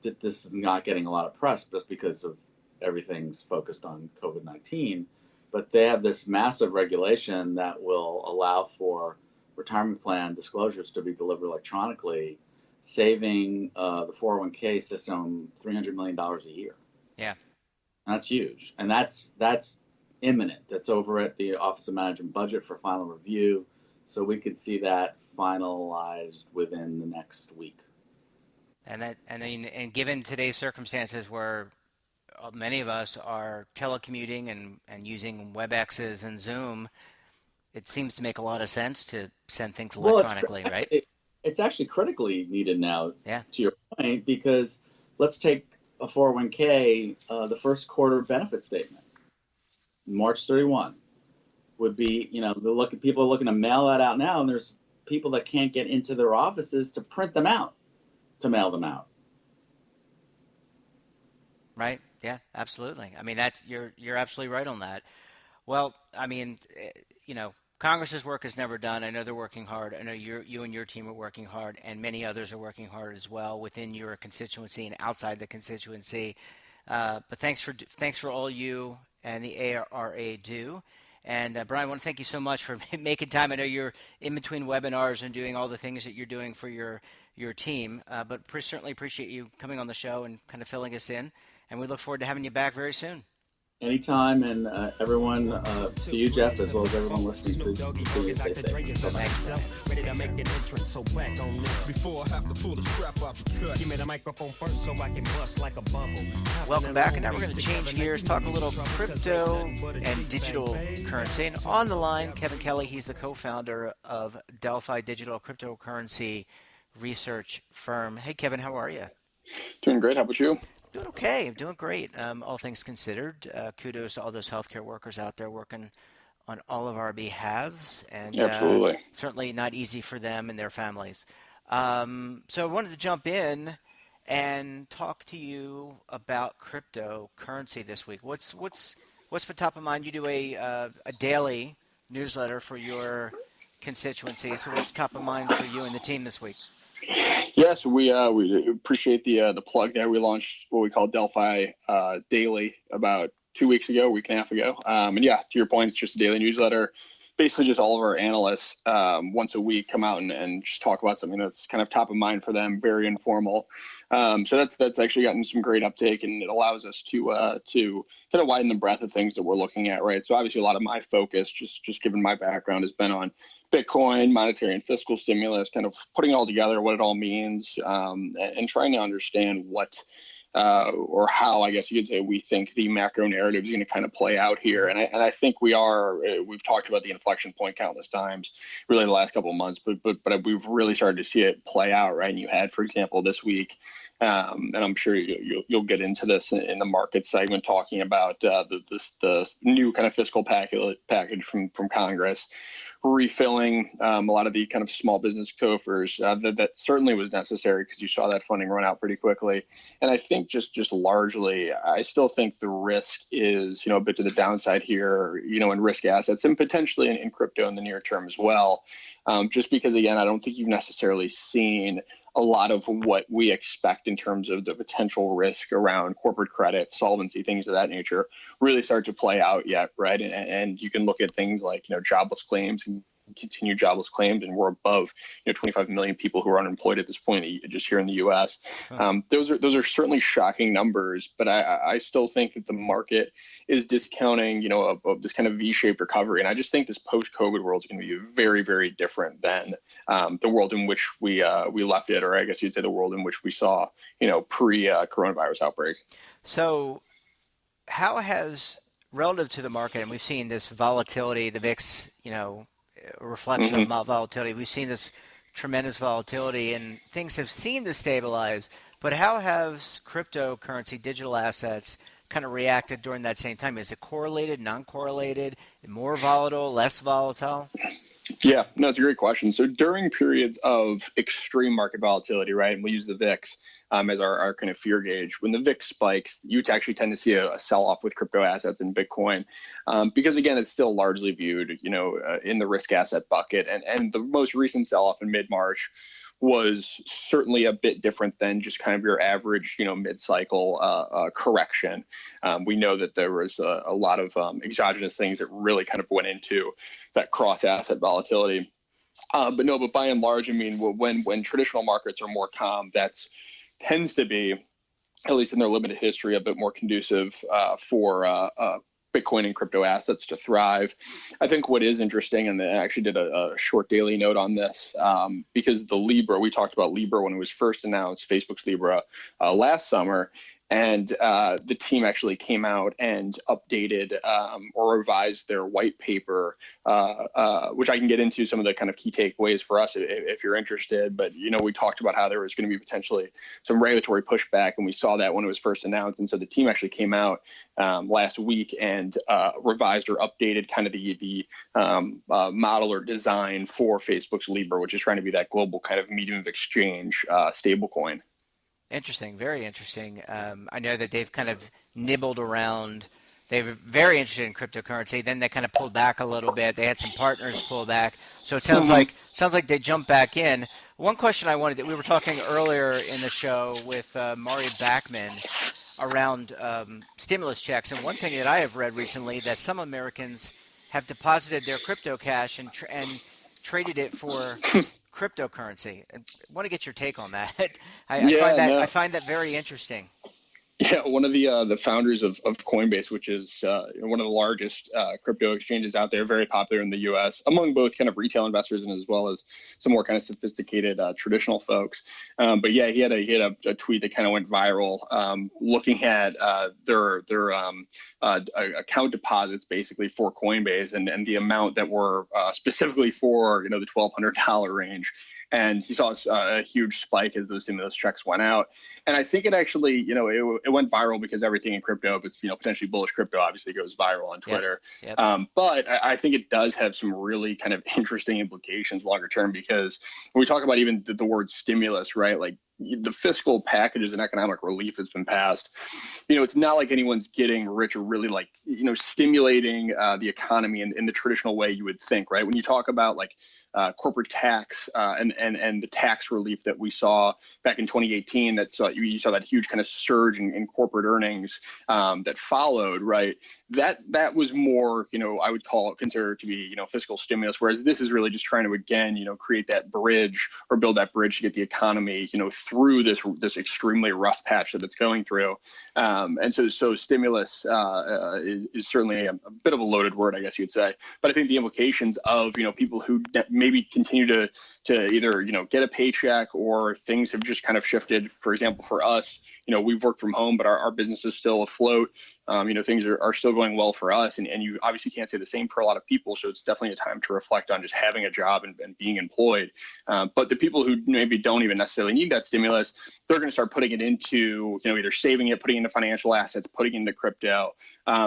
this is not getting a lot of press just because of everything's focused on COVID-19. But they have this massive regulation that will allow for retirement plan disclosures to be delivered electronically, saving the 401k system $300 million a year. Yeah. And that's huge. And that's imminent. That's over at the Office of Management Budget for final review. So we could see that finalized within the next week. And given today's circumstances where many of us are telecommuting and using WebExes and Zoom, it seems to make a lot of sense to send things electronically, right? It's actually critically needed now, yeah. To your point, because let's take a 401k, the first quarter benefit statement, March 31, would be, people are looking to mail that out now, and there's people that can't get into their offices to print them out, to mail them out. Right. Yeah, absolutely. I mean, you're absolutely right on that. Well, I mean, Congress's work is never done. I know they're working hard. I know you and your team are working hard, and many others are working hard as well within your constituency and outside the constituency. But thanks for all you and the ARA do. And Brian, I want to thank you so much for making time. I know you're in between webinars and doing all the things that you're doing for your your team. But certainly appreciate you coming on the show and kind of filling us in. And we look forward to having you back very soon. Anytime, and everyone, to you, Jeff, as well as everyone listening, please continue to stay safe. Welcome back, and now we're going to change gears, talk a little crypto and digital currency. And on the line, Kevin Kelly, he's the co-founder of Delphi Digital, cryptocurrency research firm. Hey, Kevin, how are you? Doing great. How about you? Doing okay. I'm doing great. All things considered, kudos to all those healthcare workers out there working on all of our behalves, and Absolutely. Certainly not easy for them and their families. So I wanted to jump in and talk to you about cryptocurrency this week. What's the top of mind? You do a daily newsletter for your constituency. So what's top of mind for you and the team this week? Yes, we appreciate the plug there. We launched what we call Delphi Daily about 2 weeks ago, a week and a half ago. And yeah, to your point, it's just a daily newsletter. Basically, just all of our analysts once a week come out and just talk about something that's kind of top of mind for them, very informal. So that's actually gotten some great uptake, and it allows us to kind of widen the breadth of things that we're looking at, right? So obviously, a lot of my focus, just given my background, has been on Bitcoin, monetary and fiscal stimulus, kind of putting it all together, what it all means, and trying to understand what or how, I guess you could say, we think the macro narrative is going to kind of play out here. And I think we've talked about the inflection point countless times, really the last couple of months, but we've really started to see it play out, right? And you had, for example, this week, and I'm sure you'll get into this in the market segment, talking about the new kind of fiscal package from Congress, refilling a lot of the kind of small business coffers. That certainly was necessary because you saw that funding run out pretty quickly. And I think just largely, I still think the risk is, a bit to the downside here, in risk assets and potentially in crypto in the near term as well. Just because, again, I don't think you've necessarily seen a lot of what we expect in terms of the potential risk around corporate credit, solvency, things of that nature really start to play out yet, right? And you can look at things like, jobless claims and continued jobless claims, and we're above 25 million people who are unemployed at this point just here in the U.S. Those are certainly shocking numbers, but I still think that the market is discounting this kind of V-shaped recovery, and I just think this post-COVID world is going to be very, very different than the world in which we left it, or I guess you'd say the world in which we saw pre-coronavirus outbreak. So, how has, relative to the market, and we've seen this volatility, the VIX, a reflection of volatility. We've seen this tremendous volatility, and things have seemed to stabilize. But how has cryptocurrency, digital assets, kind of reacted during that same time? Is it correlated, non-correlated, more volatile, less volatile? Yeah, no, it's a great question. So during periods of extreme market volatility, right, and we use the VIX as our kind of fear gauge, when the VIX spikes, you actually tend to see a sell-off with crypto assets and Bitcoin because, again, it's still largely viewed, in the risk asset bucket. And the most recent sell-off in mid-March was certainly a bit different than just kind of your average, mid-cycle correction. We know that there was a lot of exogenous things that really kind of went into that cross-asset volatility. But by and large, I mean, when traditional markets are more calm, that's tends to be, at least in their limited history, a bit more conducive for Bitcoin and crypto assets to thrive. I think what is interesting, and I actually did a short daily note on this, because the Libra, we talked about Libra when it was first announced, Facebook's Libra last summer, and the team actually came out and updated or revised their white paper, which I can get into some of the kind of key takeaways for us if you're interested. But, we talked about how there was going to be potentially some regulatory pushback, and we saw that when it was first announced. And so the team actually came out last week and revised or updated kind of the model or design for Facebook's Libra, which is trying to be that global kind of medium of exchange stablecoin. Interesting, very interesting. I know that they've kind of nibbled around. They were very interested in cryptocurrency. Then they kind of pulled back a little bit. They had some partners pull back. So it sounds like they jumped back in. One question I wanted, we were talking earlier in the show with Mari Backman around stimulus checks. And one thing that I have read recently, that some Americans have deposited their crypto cash and traded it for cryptocurrency. I want to get your take on that. I Yeah, no. I find that very interesting. Yeah, one of the founders of Coinbase, which is one of the largest crypto exchanges out there, very popular in the U.S. among both kind of retail investors and as well as some more kind of sophisticated traditional folks. But yeah, he had a tweet that kind of went viral, looking at their account deposits basically for Coinbase and the amount that were specifically for the $1,200 range. And he saw a huge spike as those stimulus checks went out. And I think it actually, it went viral because everything in crypto, if it's, potentially bullish crypto, obviously goes viral on Twitter. Yep. But I think it does have some really kind of interesting implications longer term, because when we talk about even the word stimulus, right? Like the fiscal packages and economic relief that's been passed, it's not like anyone's getting rich or really like, stimulating the economy in the traditional way you would think, right? When you talk about like corporate tax and the tax relief that we saw back in 2018, you saw that huge kind of surge in corporate earnings that followed, right? That was more, I would consider it to be, fiscal stimulus, whereas this is really just trying to, again, create that bridge or build that bridge to get the economy, through this extremely rough patch that it's going through. And so stimulus is certainly a bit of a loaded word, I guess you'd say. But I think the implications of, people who maybe continue to either, get a paycheck, or things have just kind of shifted. For example, for us, we've worked from home, but our business is still afloat. Things are still going well for us. And you obviously can't say the same for a lot of people. So it's definitely a time to reflect on just having a job and being employed. But the people who maybe don't even necessarily need that stimulus, they're going to start putting it into, either saving it, putting it into financial assets, putting it into crypto.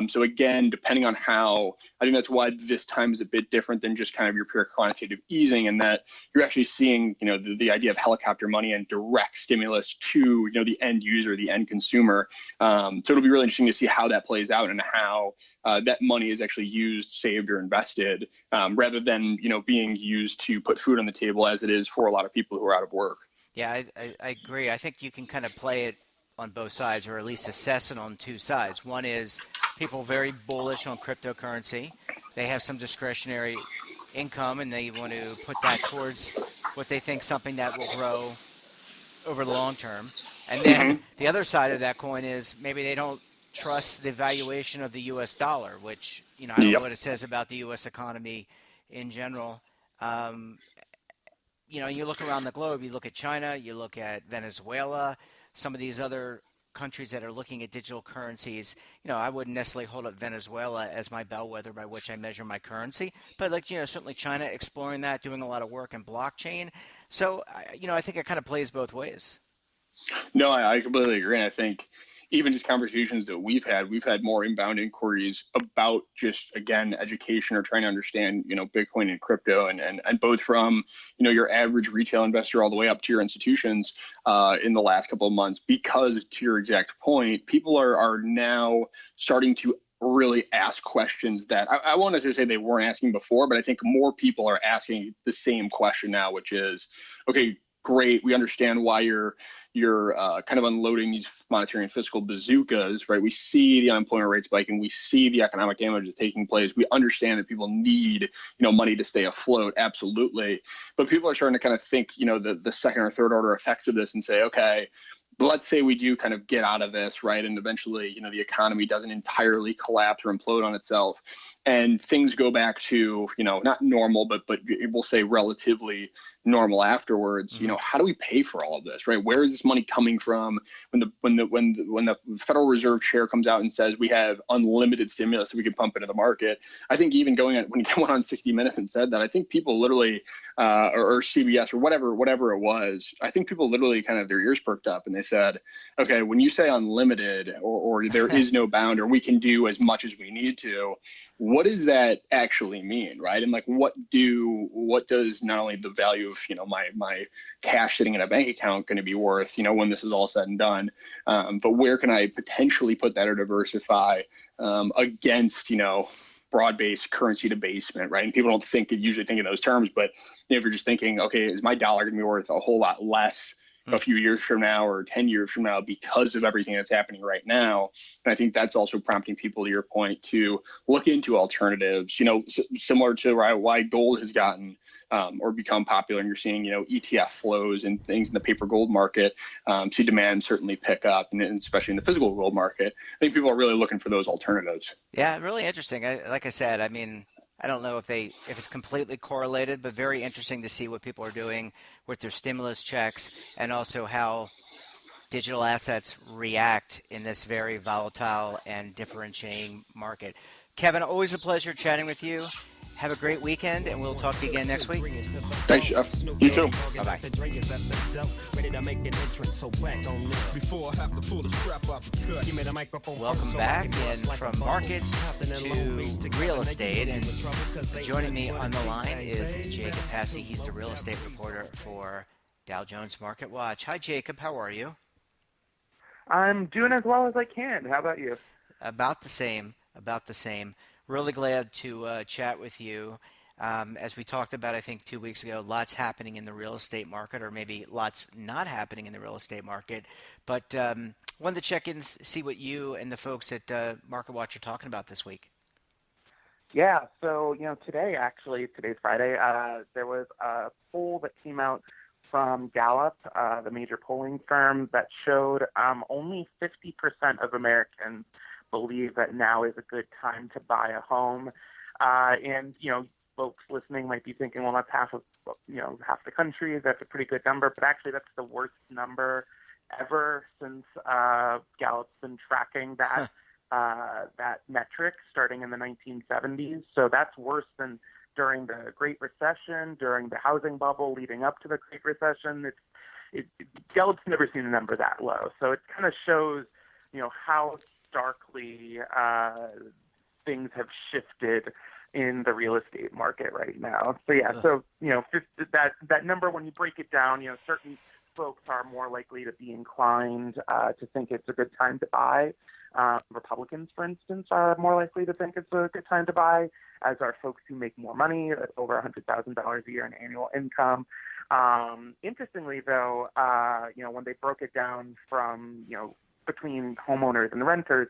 So again, depending on how, I think that's why this time is a bit different than just kind of your pure quantitative easing, and that you're actually seeing, the idea of helicopter money and direct stimulus to, the end user, the end consumer. So it'll be really interesting to see how that plays out and how that money is actually used, saved, or invested, rather than, being used to put food on the table as it is for a lot of people who are out of work. Yeah, I agree. I think you can kind of play it on both sides, or at least assess it on two sides. One is people very bullish on cryptocurrency. They have some discretionary income and they want to put that towards what they think something that will grow over the long term. And then the other side of that coin is maybe they don't trust the valuation of the U.S. dollar, which, I don't know what it says about the U.S. economy in general. You look around the globe, you look at China, you look at Venezuela, some of these other countries that are looking at digital currencies. I wouldn't necessarily hold up Venezuela as my bellwether by which I measure my currency, but certainly China exploring that, doing a lot of work in blockchain. So, I think it kind of plays both ways. No, I completely agree. And I think even just conversations that we've had more inbound inquiries about just, again, education or trying to understand, Bitcoin and crypto, and both from, your average retail investor all the way up to your institutions in the last couple of months, because to your exact point, people are now starting to really ask questions that I won't necessarily say they weren't asking before, but I think more people are asking the same question now, which is, okay, great, we understand why you're kind of unloading these monetary and fiscal bazookas, right? We see the unemployment rate spiking, we see the economic damage that's taking place. We understand that people need, money to stay afloat, absolutely. But people are starting to kind of think, the second or third order effects of this and say, okay, let's say we do kind of get out of this, right? And eventually, the economy doesn't entirely collapse or implode on itself, and things go back to, not normal, but we'll say relatively normal afterwards. How do we pay for all of this, right? Where is this money coming from? When the Federal Reserve chair comes out and says we have unlimited stimulus that we can pump into the market, I think even when he went on 60 Minutes and said that, I think people literally, or CBS or whatever it was, I think people literally kind of their ears perked up and they said, okay, when you say unlimited or there is no bound or we can do as much as we need to, what does that actually mean, right? And like, what does not only the value of, my cash sitting in a bank account going to be worth, when this is all said and done, but where can I potentially put that or diversify against, broad-based currency debasement, right? And people don't usually think in those terms, but if you're just thinking, okay, is my dollar going to be worth a whole lot less a few years from now or 10 years from now because of everything that's happening right now. And I think that's also prompting people, to your point, to look into alternatives, similar to why gold has gotten or become popular. And you're seeing, ETF flows and things in the paper gold market, see demand certainly pick up, and especially in the physical gold market. I think people are really looking for those alternatives. Yeah, really interesting. Like I said, I mean, I don't know if it's completely correlated, but very interesting to see what people are doing with their stimulus checks and also how digital assets react in this very volatile and differentiating market. Kevin, always a pleasure chatting with you. Have a great weekend, and we'll talk to you again next week. Thanks, Jeff. You too. Bye-bye. Welcome back, and from markets to real estate, and joining me on the line is Jacob Passy. He's the real estate reporter for Dow Jones Market Watch. Hi, Jacob. How are you? I'm doing as well as I can. How about you? About the same. Really glad to chat with you. As we talked about, I think 2 weeks ago, lots happening in the real estate market, or maybe lots not happening in the real estate market. But wanted to check in, see what you and the folks at Market Watch are talking about this week. Yeah, so, today's Friday, there was a poll that came out from Gallup, the major polling firm, that showed only 50% of Americans believe that now is a good time to buy a home. And folks listening might be thinking, well, that's half the country. That's a pretty good number. But actually, that's the worst number ever since Gallup's been tracking that that metric starting in the 1970s. So that's worse than during the Great Recession, during the housing bubble leading up to the Great Recession. Gallup's never seen a number that low. So it kind of shows, how starkly things have shifted in the real estate market right now. So that number, when you break it down, certain folks are more likely to be inclined to think it's a good time to buy. Republicans, for instance, are more likely to think it's a good time to buy, as are folks who make more money, over $100,000 a year in annual income. Interestingly, though, when they broke it down from, between homeowners and renters,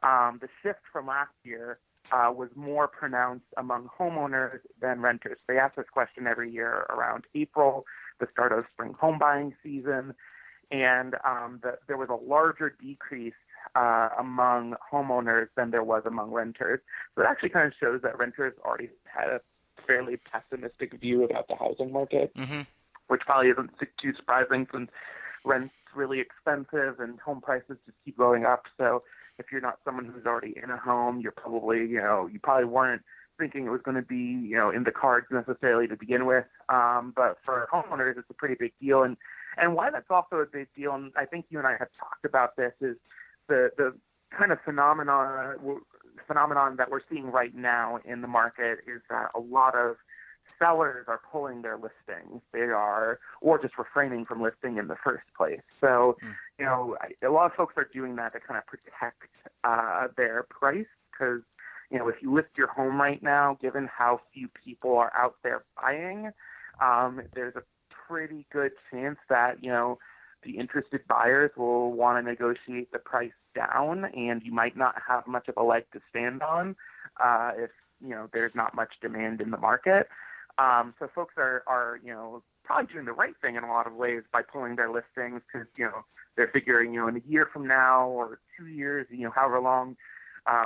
the shift from last year was more pronounced among homeowners than renters. They ask this question every year around April, the start of spring home buying season, and there was a larger decrease among homeowners than there was among renters. So it actually kind of shows that renters already had a fairly pessimistic view about the housing market, which probably isn't too surprising since rent's really expensive and home prices just keep going up. So if you're not someone who's already in a home, you're probably, you probably weren't thinking it was going to be, in the cards necessarily to begin with. But for homeowners, it's a pretty big deal. And why that's also a big deal, and I think you and I have talked about this, is the kind of phenomenon that we're seeing right now in the market is that a lot of sellers are pulling their listings. They are, or just refraining from listing in the first place. So, a lot of folks are doing that to kind of protect their price, because, if you list your home right now, given how few people are out there buying, there's a pretty good chance that, the interested buyers will want to negotiate the price down, and you might not have much of a leg to stand on if, there's not much demand in the market. So folks are probably doing the right thing in a lot of ways by pulling their listings, because, they're figuring, in a year from now or 2 years, however long,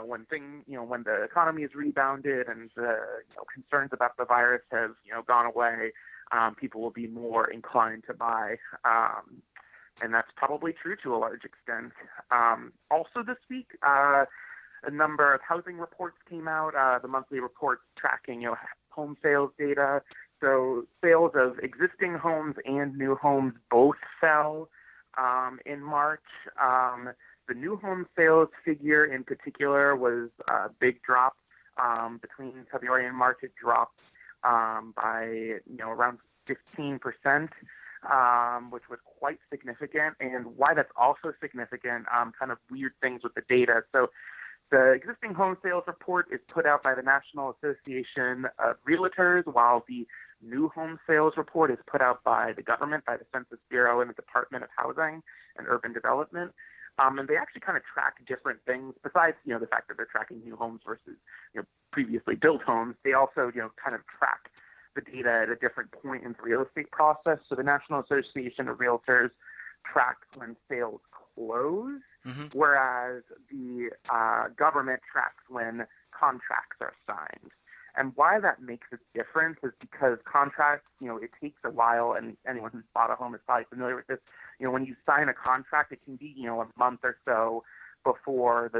when the economy is rebounded and the concerns about the virus have, gone away, people will be more inclined to buy. And that's probably true to a large extent. Also this week, a number of housing reports came out, the monthly reports tracking, home sales data. So sales of existing homes and new homes both fell in March. The new home sales figure in particular was a big drop. Between February and March, it dropped by around 15%, which was quite significant. And why that's also significant, kind of weird things with the data. So the existing home sales report is put out by the National Association of Realtors, while the new home sales report is put out by the government, by the Census Bureau and the Department of Housing and Urban Development. And they actually kind of track different things besides, the fact that they're tracking new homes versus, previously built homes. They also, kind of track the data at a different point in the real estate process. So the National Association of Realtors tracks when sales close, whereas the government tracks when contracts are signed. And why that makes a difference is because contracts, it takes a while, and anyone who's bought a home is probably familiar with this. When you sign a contract, it can be, a month or so before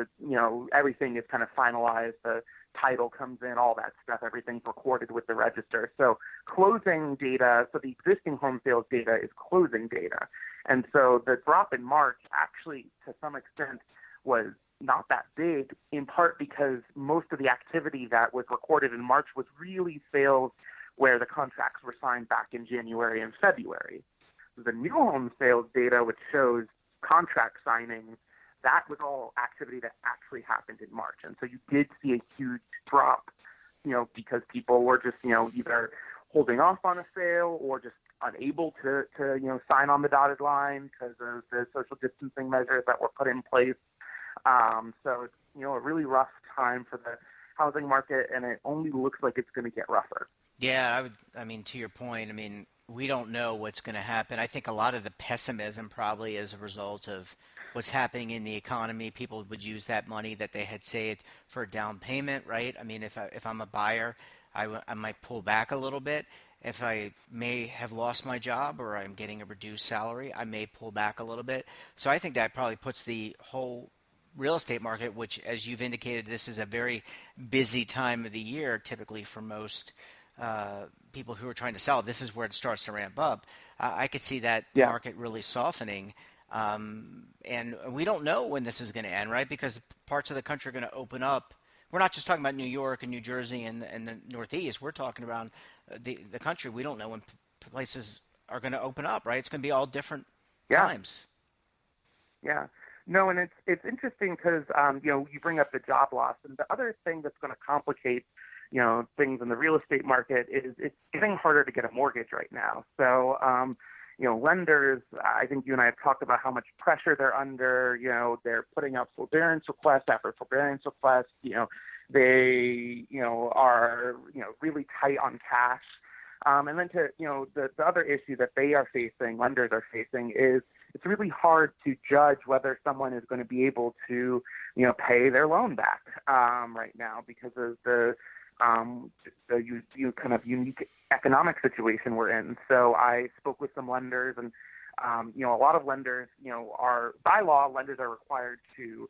everything is kind of finalized, the title comes in, all that stuff, everything's recorded with the register. So closing data, so the existing home sales data is closing data. And so the drop in March actually, to some extent, was not that big, in part because most of the activity that was recorded in March was really sales where the contracts were signed back in January and February. The new home sales data, which shows contract signings, that was all activity that actually happened in March. And so you did see a huge drop, because people were just, either holding off on a sale or just unable to sign on the dotted line because of the social distancing measures that were put in place. So it's, a really rough time for the housing market, and it only looks like it's going to get rougher. Yeah, to your point, we don't know what's going to happen. I think a lot of the pessimism probably is a result of what's happening in the economy. People would use that money that they had saved for a down payment, right? If I'm a buyer, I might pull back a little bit. If I may have lost my job or I'm getting a reduced salary, I may pull back a little bit. So I think that probably puts the whole real estate market, which, as you've indicated, this is a very busy time of the year, typically for most people who are trying to sell. This is where it starts to ramp up. I could see that market really softening. And we don't know when this is going to end, right? Because parts of the country are going to open up. We're not just talking about New York and New Jersey and the Northeast. We're talking about the country. We don't know when places are going to open up, right? It's going to be all different times. Yeah. No, and it's interesting because, you bring up the job loss. And the other thing that's going to complicate, things in the real estate market is it's getting harder to get a mortgage right now. So, lenders, I think you and I have talked about how much pressure they're under. They're putting out forbearance requests after forbearance requests. They, are, really tight on cash. And then the other issue that they are facing, lenders are facing, is it's really hard to judge whether someone is going to be able to, pay their loan back right now because of the kind of unique economic situation we're in. So I spoke with some lenders, and a lot of lenders, are by law, lenders are required to,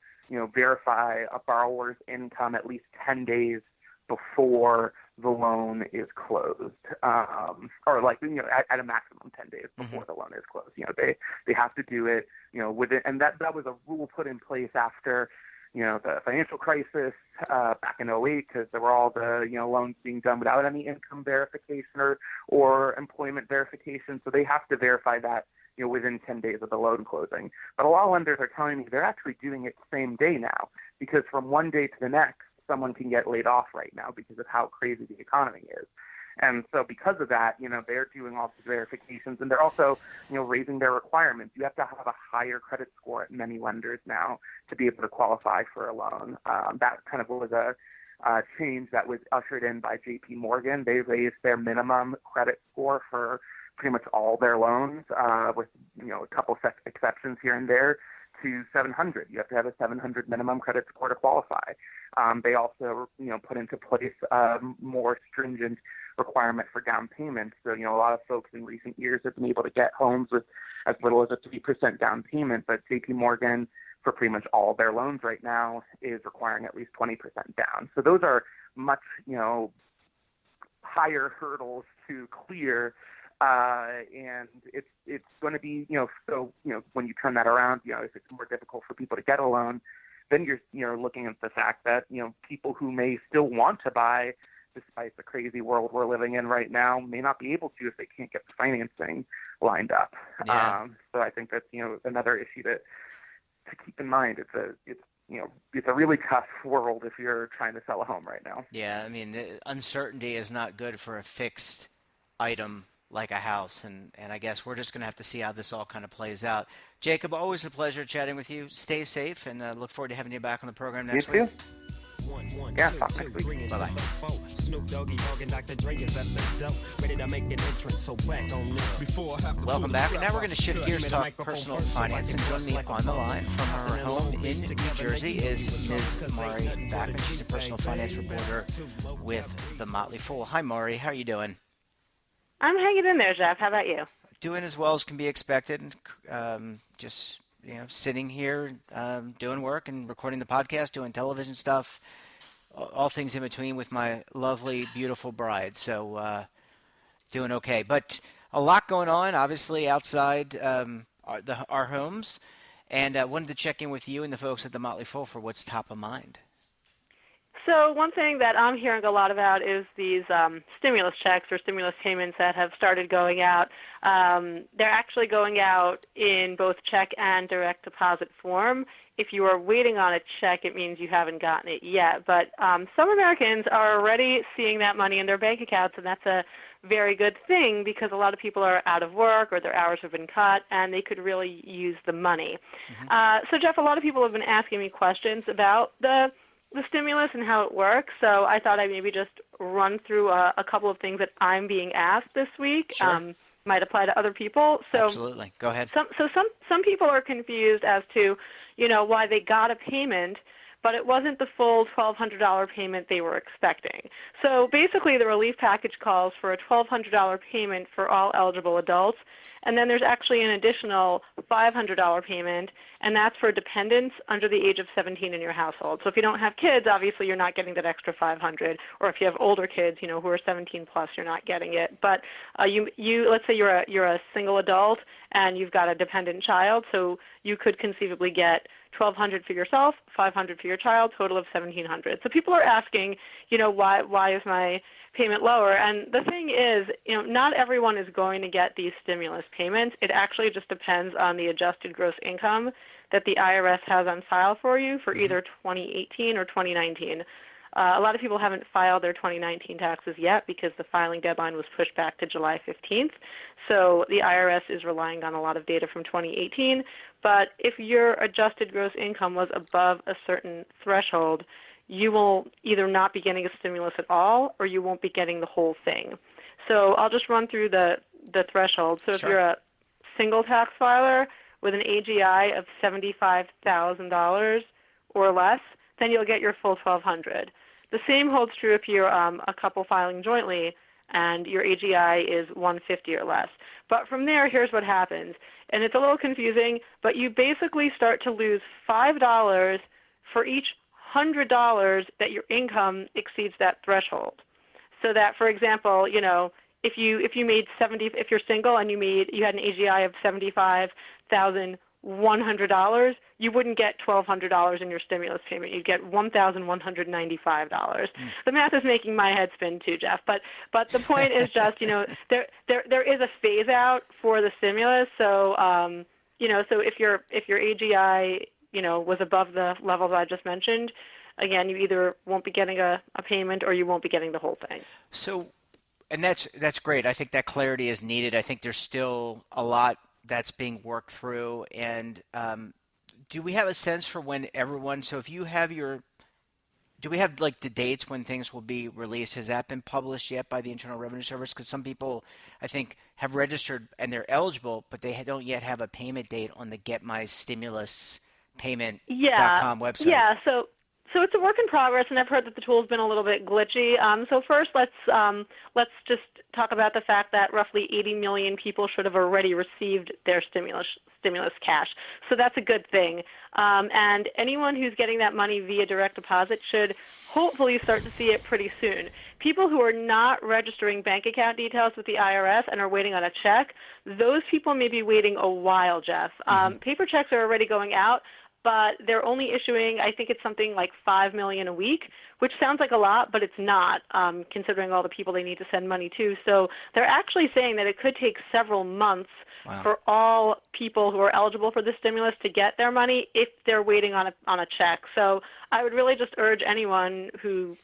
verify a borrower's income at least 10 days before the loan is closed, or at a maximum 10 days before the loan is closed. They have to do it, within, and that was a rule put in place after, the financial crisis back in 2008, because there were all the, loans being done without any income verification or employment verification. So they have to verify that, within 10 days of the loan closing. But a lot of lenders are telling me they're actually doing it the same day now, because from one day to the next, someone can get laid off right now because of how crazy the economy is. And so because of that, they're doing all these verifications, and they're also, raising their requirements. You have to have a higher credit score at many lenders now to be able to qualify for a loan. That kind of was a change that was ushered in by JP Morgan. They raised their minimum credit score for pretty much all their loans, with, a couple exceptions here and there, to 700. You have to have a 700 minimum credit score to qualify. They also, put into place more stringent requirement for down payments. So, a lot of folks in recent years have been able to get homes with as little as a 3% down payment, but JP Morgan, for pretty much all their loans right now, is requiring at least 20% down. So those are much, higher hurdles to clear. And it's going to be, so, when you turn that around, if it's more difficult for people to get a loan, then you're looking at the fact that, people who may still want to buy, despite the crazy world we're living in right now, may not be able to if they can't get the financing lined up. Yeah. So I think that's, another issue to keep in mind. It's a really tough world if you're trying to sell a home right now. Yeah, the uncertainty is not good for a fixed item like a house, and I guess we're just going to have to see how this all kind of plays out. Jacob, always a pleasure chatting with you. Stay safe, and look forward to having you back on the program next week. You too. Yeah, talk next week. Bye-bye. Snoop Doggy Dogg and Dr. Dre is at the dope, ready to make an entrance, so back on up. Before I have to Welcome back, and now we're going to shift gears to talk personal finance. And joining me on the line from her home in New Jersey is Ms. Mari Backman. She's a personal finance reporter with The Motley Fool. Hi, Mari. How are you doing? I'm hanging in there, Jeff. How about you? Doing as well as can be expected. Just sitting here, doing work and recording the podcast, doing television stuff, all things in between with my lovely, beautiful bride. So doing okay. But a lot going on, obviously, outside our homes. And wanted to check in with you and the folks at the Motley Fool for what's top of mind. So one thing that I'm hearing a lot about is these stimulus checks or stimulus payments that have started going out. They're actually going out in both check and direct deposit form. If you are waiting on a check, it means you haven't gotten it yet. But some Americans are already seeing that money in their bank accounts, and that's a very good thing because a lot of people are out of work or their hours have been cut, and they could really use the money. So, Jeff, a lot of people have been asking me questions about the stimulus and how it works, so I thought I'd maybe just run through a couple of things that I'm being asked this week. Sure. Might apply to other people. So absolutely. Go ahead. Some people are confused as to, why they got a payment, but it wasn't the full $1,200 payment they were expecting. So basically the relief package calls for a $1,200 payment for all eligible adults, and then there's actually an additional $500 payment, and that's for dependents under the age of 17 in your household. So if you don't have kids, obviously you're not getting that extra $500, or if you have older kids, who are 17 plus, you're not getting it. But you let's say you're a single adult and you've got a dependent child, so you could conceivably get $1,200 for yourself, $500 for your child, total of $1,700. So people are asking, why is my payment lower? And the thing is, not everyone is going to get these stimulus payments. It actually just depends on the adjusted gross income that the IRS has on file for you for either 2018 or 2019. A lot of people haven't filed their 2019 taxes yet because the filing deadline was pushed back to July 15th. So the IRS is relying on a lot of data from 2018. But if your adjusted gross income was above a certain threshold, you will either not be getting a stimulus at all or you won't be getting the whole thing. So I'll just run through the threshold. So if Sure. you're a single tax filer with an AGI of $75,000 or less, then you'll get your full $1,200. The same holds true if you're a couple filing jointly and your AGI is $150 or less. But from there, here's what happens. And it's a little confusing, but you basically start to lose $5 for each $100 that your income exceeds that threshold. So that, for example, if you made if you're single and you had an AGI of $75,100, you wouldn't get $1,200 in your stimulus payment. You'd get $1,195. The math is making my head spin too, Jeff. But the point is just, there is a phase out for the stimulus. So so if your AGI was above the levels I just mentioned, again, you either won't be getting a payment or you won't be getting the whole thing. So, and that's great. I think that clarity is needed. I think there's still a lot that's being worked through. And do we have a sense for when everyone? So, if you have do we have like the dates when things will be released? Has that been published yet by the Internal Revenue Service? Because some people, I think, have registered and they're eligible, but they don't yet have a payment date on the GetMyStimulusPayment.com website. Yeah. So it's a work in progress, and I've heard that the tool's been a little bit glitchy. So first, let's just talk about the fact that roughly 80 million people should have already received their stimulus cash. So that's a good thing. And anyone who's getting that money via direct deposit should hopefully start to see it pretty soon. People who are not registering bank account details with the IRS and are waiting on a check, those people may be waiting a while, Jeff. Paper checks are already going out, but they're only issuing, I think it's something like 5 million a week, which sounds like a lot, but it's not, considering all the people they need to send money to. So they're actually saying that it could take several months for all people who are eligible for the stimulus to get their money if they're waiting on a check. So I would really just urge anyone who,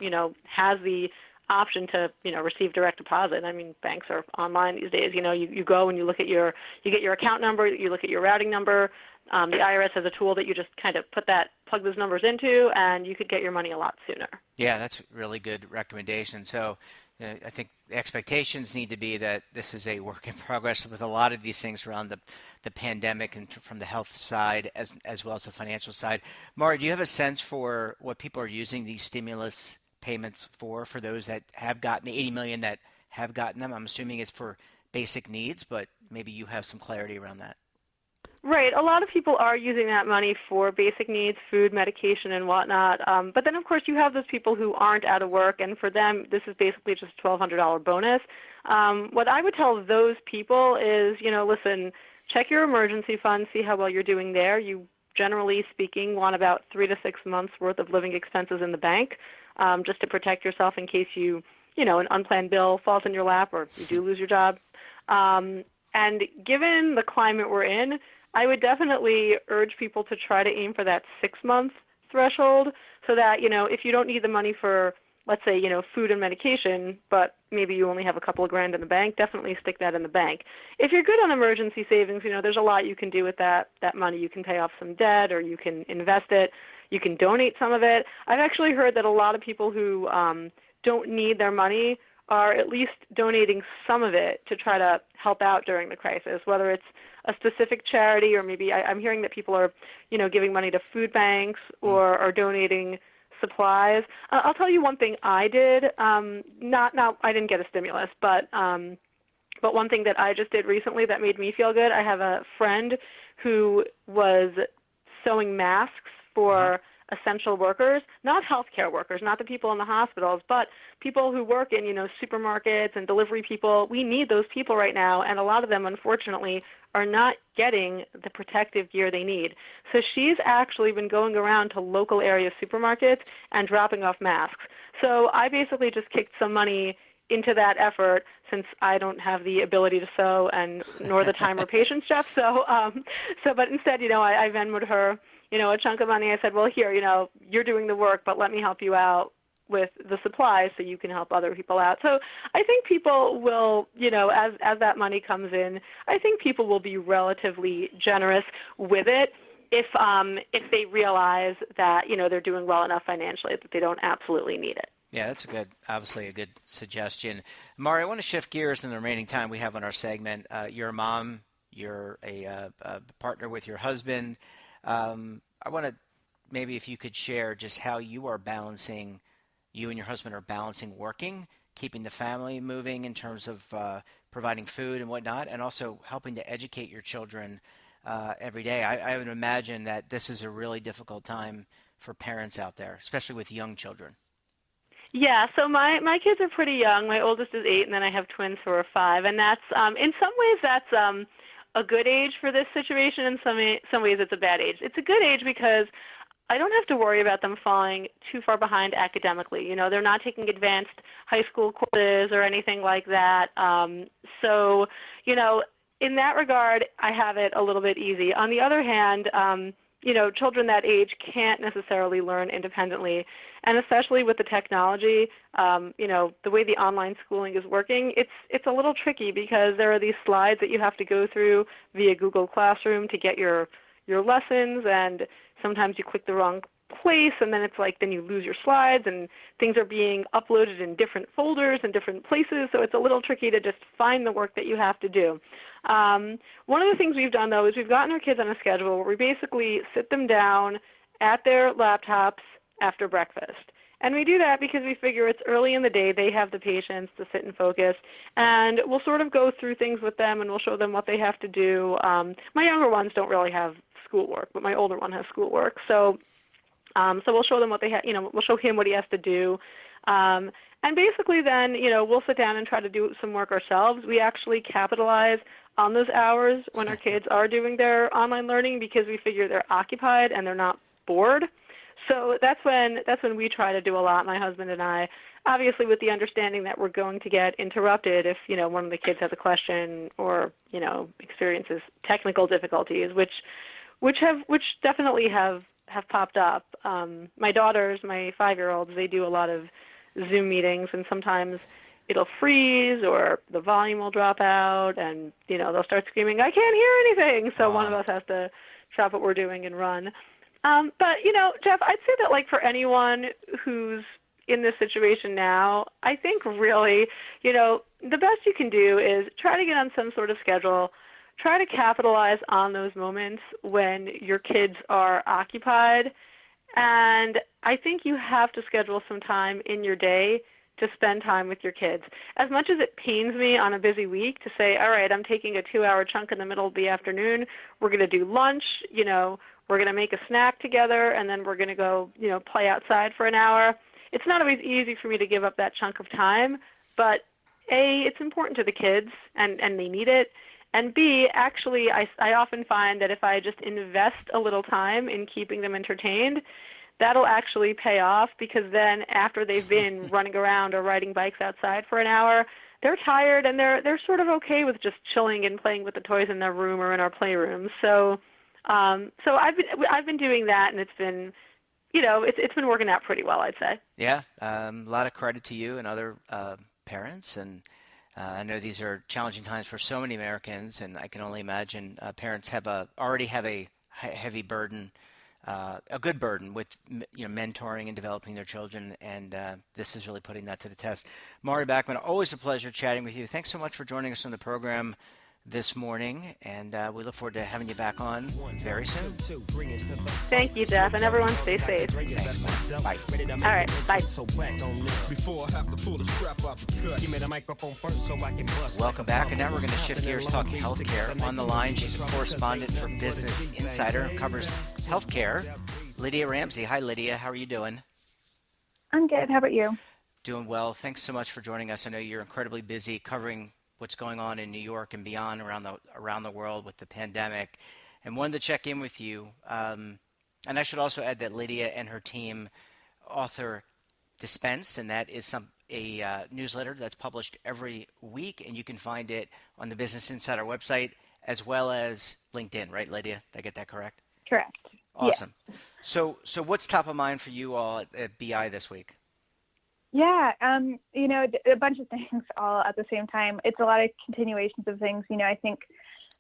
has the option to, receive direct deposit. I mean, banks are online these days. You go and you get your account number, you look at your routing number. The IRS has a tool that you just kind of plug those numbers into, and you could get your money a lot sooner. Yeah, that's a really good recommendation. So I think the expectations need to be that this is a work in progress with a lot of these things around the pandemic and from the health side as well as the financial side. Mari, do you have a sense for what people are using these stimulus payments for those that have gotten the 80 million that have gotten them? I'm assuming it's for basic needs, but maybe you have some clarity around that. Right. A lot of people are using that money for basic needs, food, medication, and whatnot. But then, of course, you have those people who aren't out of work, and for them, this is basically just a $1,200 bonus. What I would tell those people is, listen, check your emergency fund, see how well you're doing there. You, generally speaking, want about 3 to 6 months' worth of living expenses in the bank, just to protect yourself in case an unplanned bill falls in your lap or you do lose your job. And given the climate we're in, I would definitely urge people to try to aim for that 6-month threshold so that, if you don't need the money for, let's say, food and medication, but maybe you only have a couple of grand in the bank, definitely stick that in the bank. If you're good on emergency savings, there's a lot you can do with that money. You can pay off some debt, or you can invest it. You can donate some of it. I've actually heard that a lot of people who don't need their money are at least donating some of it to try to help out during the crisis, whether it's a specific charity, or maybe I'm hearing that people are, giving money to food banks or are donating supplies. I'll tell you one thing I did. I didn't get a stimulus, but one thing that I just did recently that made me feel good. I have a friend who was sewing masks for essential workers, not healthcare workers, not the people in the hospitals, but people who work in, supermarkets and delivery people. We need those people right now, and a lot of them, unfortunately, are not getting the protective gear they need. So she's actually been going around to local area supermarkets and dropping off masks. So I basically just kicked some money into that effort, since I don't have the ability to sew and nor the time or patience, Jeff. But instead, I Venmo'd her, a chunk of money. I said, well, here, you're doing the work, but let me help you out with the supplies so you can help other people out. So I think people will, as that money comes in, I think people will be relatively generous with it if they realize that, they're doing well enough financially that they don't absolutely need it. Yeah, that's obviously a good suggestion. Mari, I want to shift gears in the remaining time we have on our segment. You're a mom, you're a partner with your husband. I want to maybe if you could share just how you and your husband are balancing working, keeping the family moving in terms of providing food and whatnot, and also helping to educate your children every day. I would imagine that this is a really difficult time for parents out there, especially with young children. Yeah, so my kids are pretty young. My oldest is 8, and then I have twins who are 5, and that's in some ways that's a good age for this situation. In some ways it's a bad age. It's a good age because I don't have to worry about them falling too far behind academically. They're not taking advanced high school courses or anything like that. So, in that regard, I have it a little bit easy. On the other hand, children that age can't necessarily learn independently. And especially with the technology, the way the online schooling is working, it's a little tricky because there are these slides that you have to go through via Google Classroom to get your lessons, and sometimes you click the wrong place, and then it's like then you lose your slides, and things are being uploaded in different folders and different places, so it's a little tricky to just find the work that you have to do. One of the things we've done, though, is we've gotten our kids on a schedule where we basically sit them down at their laptops after breakfast. And we do that because we figure it's early in the day, they have the patience to sit and focus, and we'll sort of go through things with them, and we'll show them what they have to do. My younger ones don't really have schoolwork, but my older one has schoolwork. So we'll show them what they have, we'll show him what he has to do. And basically then, we'll sit down and try to do some work ourselves. We actually capitalize on those hours when our kids are doing their online learning because we figure they're occupied and they're not bored. So that's when we try to do a lot, my husband and I, obviously with the understanding that we're going to get interrupted if, one of the kids has a question or, experiences technical difficulties, which definitely have popped up. My daughters, my 5-year-olds, they do a lot of Zoom meetings, and sometimes it'll freeze or the volume will drop out, and they'll start screaming, "I can't hear anything!" So one of us has to stop what we're doing and run. But Jeff, I'd say that for anyone who's in this situation now, I think really, the best you can do is try to get on some sort of schedule. Try to capitalize on those moments when your kids are occupied. And I think you have to schedule some time in your day to spend time with your kids. As much as it pains me on a busy week to say, all right, I'm taking a 2-hour chunk in the middle of the afternoon, we're going to do lunch, we're going to make a snack together, and then we're going to go, play outside for an hour. It's not always easy for me to give up that chunk of time, but A, it's important to the kids, and they need it. And B, actually, I often find that if I just invest a little time in keeping them entertained, that'll actually pay off, because then after they've been running around or riding bikes outside for an hour, they're tired and they're sort of okay with just chilling and playing with the toys in their room or in our playroom. So I've been doing that, and it's been it's been working out pretty well, I'd say. Yeah, a lot of credit to you and other parents, and I know these are challenging times for so many Americans, and I can only imagine parents already have a heavy burden, a good burden with mentoring and developing their children, and this is really putting that to the test. Mari Bachman, always a pleasure chatting with you. Thanks so much for joining us on the program this morning, and we look forward to having you back on very soon. Thank you, Jeff, and everyone stay safe. Thanks, man. Bye. All right, bye. Welcome back, and now we're going to shift gears, talk healthcare. On the line, she's a correspondent for Business Insider, covers healthcare. Lydia Ramsey. Hi, Lydia. How are you doing? I'm good. How about you? Doing well. Thanks so much for joining us. I know you're incredibly busy covering what's going on in New York and beyond around the world with the pandemic, and wanted to check in with you. And I should also add that Lydia and her team author Dispensed, and that is a newsletter that's published every week, and you can find it on the Business Insider website as well as LinkedIn, right, Lydia? Did I get that correct? Correct. Awesome. Yeah. So what's top of mind for you all at BI this week? Yeah, a bunch of things all at the same time. It's a lot of continuations of things. I think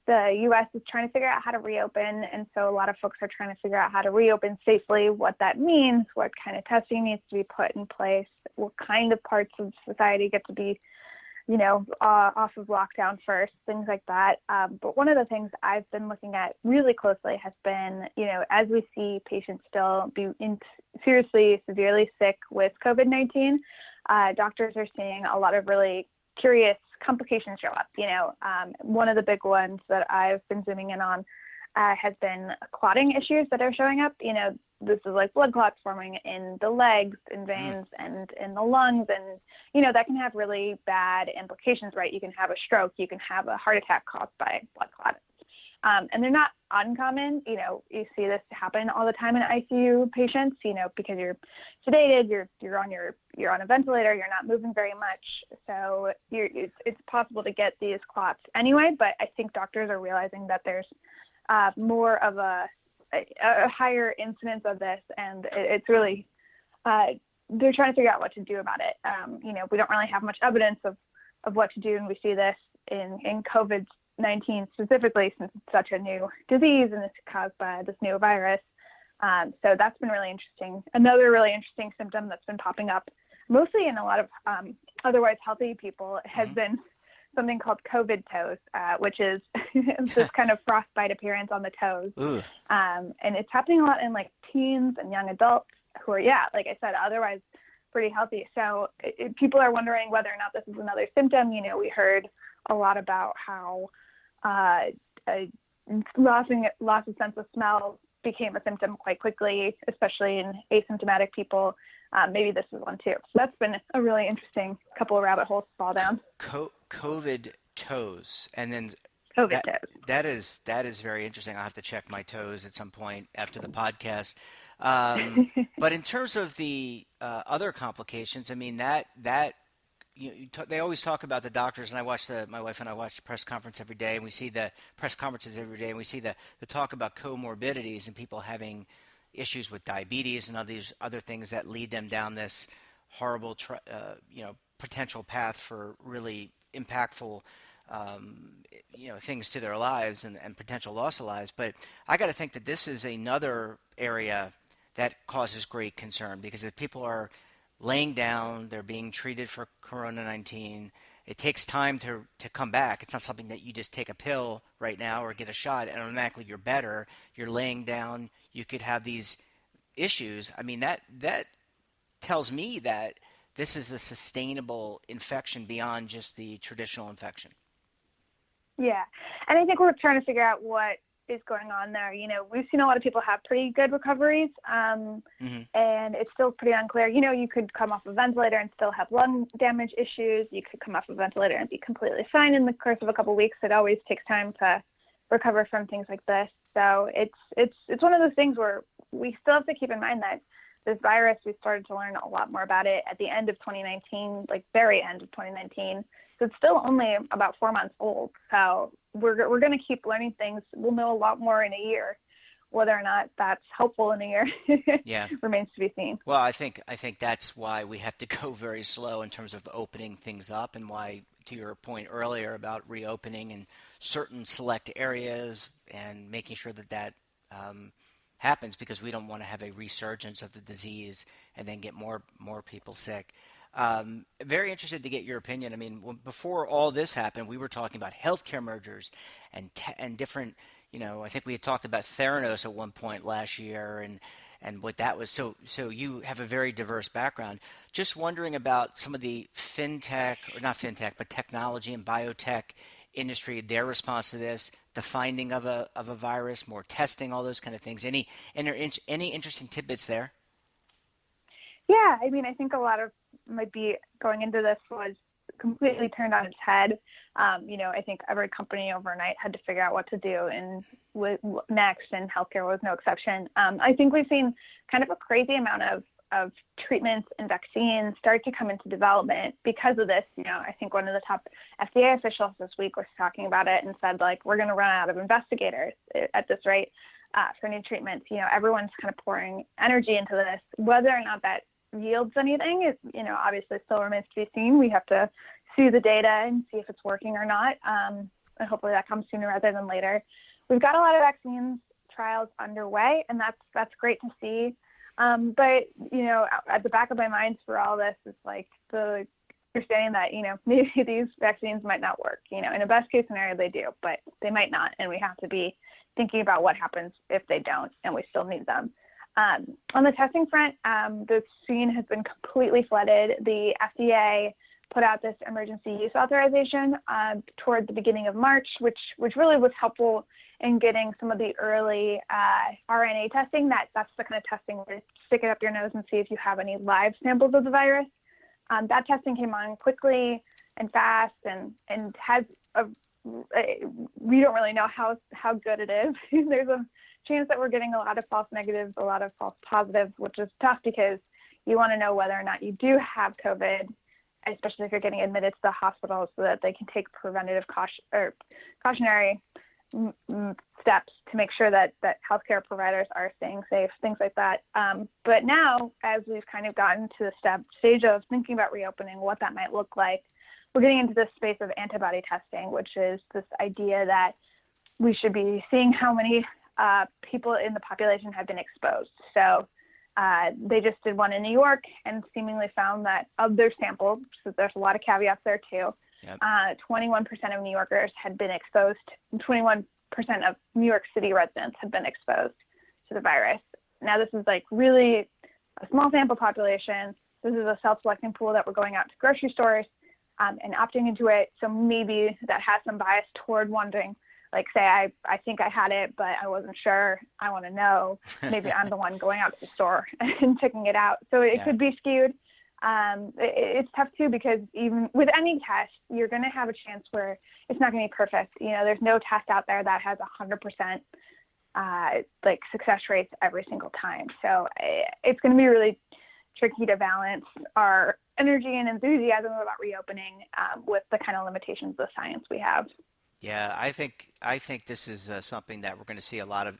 the U.S. is trying to figure out how to reopen, and so a lot of folks are trying to figure out how to reopen safely, what that means, what kind of testing needs to be put in place, what kind of parts of society get to be, off of lockdown first, things like that. But one of the things I've been looking at really closely has been, as we see patients still be seriously, severely sick with COVID-19, doctors are seeing a lot of really curious complications show up. One of the big ones that I've been zooming in on has been clotting issues that are showing up. This is like blood clots forming in the legs, in veins, and in the lungs. And, that can have really bad implications, right? You can have a stroke, you can have a heart attack caused by blood clots. And they're not uncommon. You see this happen all the time in ICU patients, because you're sedated, you're on a ventilator, you're not moving very much. So it's possible to get these clots anyway, but I think doctors are realizing that there's more of a higher incidence of this, and it's really, they're trying to figure out what to do about it. We don't really have much evidence of what to do, and we see this in COVID-19 specifically, since it's such a new disease and it's caused by this new virus. So that's been really interesting. Another really interesting symptom that's been popping up, mostly in a lot of otherwise healthy people, has been something called COVID toes, which is this kind of frostbite appearance on the toes. And it's happening a lot in teens and young adults who are, like I said, otherwise pretty healthy. So people are wondering whether or not this is another symptom. We heard a lot about how loss of sense of smell became a symptom quite quickly, especially in asymptomatic people. Maybe this is one too. So that's been a really interesting couple of rabbit holes to fall down. COVID toes, and then COVID toes. That is very interesting. I'll have to check my toes at some point after the podcast. But in terms of the other complications, I mean that they always talk about the doctors, and my wife and I watch the press conference every day, and we see the press conferences every day, and we see the talk about comorbidities and people having issues with diabetes and all these other things that lead them down this horrible, potential path for really impactful, things to their lives and potential loss of lives. But I got to think that this is another area that causes great concern, because if people are laying down, they're being treated for Corona-19. It takes time to come back. It's not something that you just take a pill right now or get a shot and automatically you're better. You're laying down. You could have these issues. I mean, that tells me that this is a sustainable infection beyond just the traditional infection. Yeah. And I think we're trying to figure out what is going on there. We've seen a lot of people have pretty good recoveries, and it's still pretty unclear. You could come off a ventilator and still have lung damage issues. You could come off a ventilator and be completely fine in the course of a couple of weeks. It always takes time to recover from things like this. So it's one of those things where we still have to keep in mind that this virus, we started to learn a lot more about it at the end of 2019, like very end of 2019. So it's still only about 4 months old. So we're going to keep learning things. We'll know a lot more in a year. Whether or not that's helpful in a year remains to be seen. Well, I think that's why we have to go very slow in terms of opening things up, and why, to your point earlier about reopening in certain select areas and making sure that happens, because we don't want to have a resurgence of the disease and then get more people sick. Very interested to get your opinion. I mean, before all this happened, we were talking about healthcare mergers and different. I think we had talked about Theranos at one point last year, and what that was. So you have a very diverse background. Just wondering about some of the fintech, or not fintech, but technology and biotech industry, their response to this, the finding of a virus, more testing, all those kind of things. Any interesting tidbits there? Yeah, I mean, I think a lot of might be going into this was completely turned on its head. I think every company overnight had to figure out what to do and next, and healthcare was no exception. I think we've seen kind of a crazy amount of treatments and vaccines start to come into development because of this. I think one of the top FDA officials this week was talking about it and said, like, we're going to run out of investigators at this rate for new treatments. Everyone's kind of pouring energy into this. Whether or not that yields anything is, obviously still remains to be seen. We have to see the data and see if it's working or not. And hopefully that comes sooner rather than later. We've got a lot of vaccines trials underway, and that's great to see. But, at the back of my mind for all this is like the understanding that, maybe these vaccines might not work. In a best case scenario, they do, but they might not. And we have to be thinking about what happens if they don't, and we still need them. On the testing front, the scene has been completely flooded. The FDA put out this emergency use authorization toward the beginning of March, which really was helpful in getting some of the early RNA testing. That's the kind of testing where you stick it up your nose and see if you have any live samples of the virus. That testing came on quickly and fast, and has we don't really know how good it is. There's a chance that we're getting a lot of false negatives, a lot of false positives, which is tough because you want to know whether or not you do have COVID, especially if you're getting admitted to the hospital, so that they can take preventative cautionary steps to make sure that healthcare providers are staying safe, things like that. But now, as we've kind of gotten to the stage of thinking about reopening, what that might look like, we're getting into this space of antibody testing, which is this idea that we should be seeing how many people in the population have been exposed. So they just did one in New York and seemingly found that of their sample, so there's a lot of caveats there too, 21% of New Yorkers had been exposed, 21% of New York City residents had been exposed to the virus. Now this is like really a small sample population. This is a self-selecting pool that we're going out to grocery stores and opting into it. So maybe that has some bias toward wondering, like, say I think I had it, but I wasn't sure. I want to know. Maybe I'm the one going out to the store and checking it out. So it could be skewed. It's tough too, because even with any test, you're going to have a chance where it's not going to be perfect. There's no test out there that has 100% like success rates every single time. So it's going to be really tricky to balance our energy and enthusiasm about reopening with the kind of limitations of the science we have. Yeah, I think this is something that we're going to see a lot of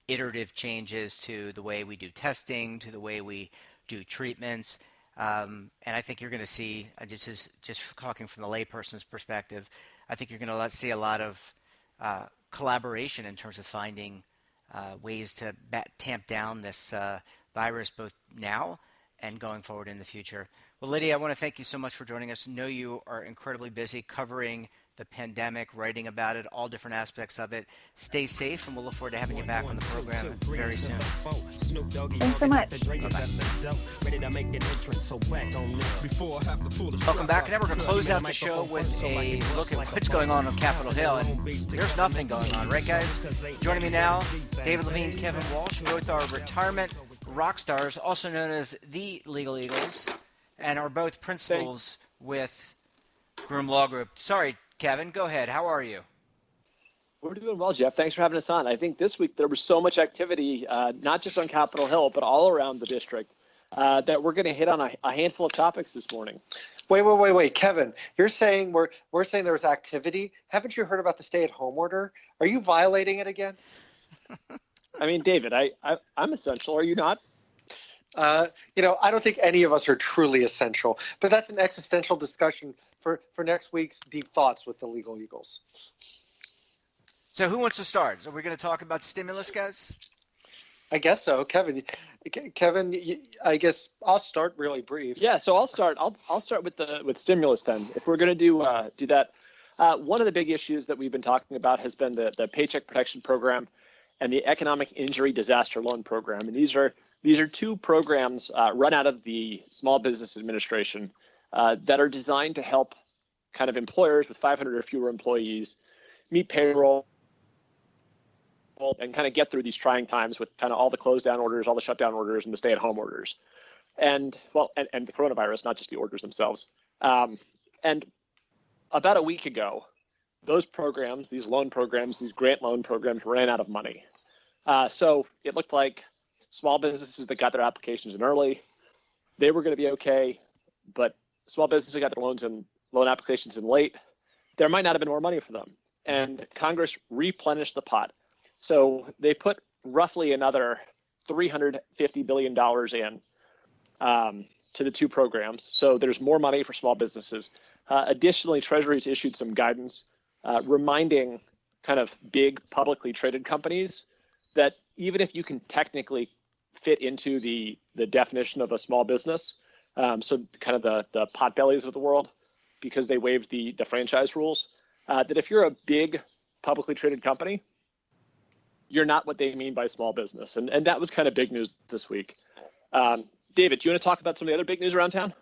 iterative changes to the way we do testing, to the way we do treatments. And I think you're going to see, just talking from the layperson's perspective, I think you're going to see a lot of collaboration in terms of finding ways to tamp down this virus both now and going forward in the future. Well, Lydia, I want to thank you so much for joining us. I know you are incredibly busy covering the pandemic, writing about it, all different aspects of it. Stay safe, and we'll look forward to having you back on the program very soon. Thanks so much. Welcome back. Now we're going to close out the show with a look at what's going on Capitol Hill. And there's nothing going on, right, guys? Joining me now, David Levine, Kevin Walsh, both are retirement rock stars, also known as the Legal Eagles, and are both principals with Groom Law Group. Sorry, Kevin, go ahead. How are you? We're doing well, Jeff. Thanks for having us on. I think this week there was so much activity, not just on Capitol Hill, but all around the district, that we're going to hit on a handful of topics this morning. Wait, Kevin, you're saying we're saying there was activity? Haven't you heard about the stay-at-home order? Are you violating it again? I mean, David, I'm essential. Are you not? I don't think any of us are truly essential, but that's an existential discussion for next week's Deep Thoughts with the Legal Eagles. So who wants to start? Are we going to talk about stimulus, guys? I guess so. Kevin, I guess I'll start really brief. Yeah, so I'll start. I'll start with stimulus then. If we're going to do that, one of the big issues that we've been talking about has been the Paycheck Protection Program and the Economic Injury Disaster Loan Program. And these are two programs run out of the Small Business Administration that are designed to help kind of employers with 500 or fewer employees meet payroll and kind of get through these trying times with kind of all the close down orders, all the shutdown orders, and the stay-at-home orders, and the coronavirus, not just the orders themselves. And about a week ago, those programs, these loan programs, these grant loan programs ran out of money. So it looked like small businesses that got their applications in early, they were going to be okay, but small businesses that got their loan applications in late, there might not have been more money for them. And Congress replenished the pot. So they put roughly another $350 billion in to the two programs. So there's more money for small businesses. Additionally, Treasury's issued some guidance reminding kind of big publicly traded companies that even if you can technically fit into the definition of a small business, so kind of the Potbellies of the world, because they waived the franchise rules, that if you're a big publicly traded company, you're not what they mean by small business. And that was kind of big news this week. David, do you want to talk about some of the other big news around town?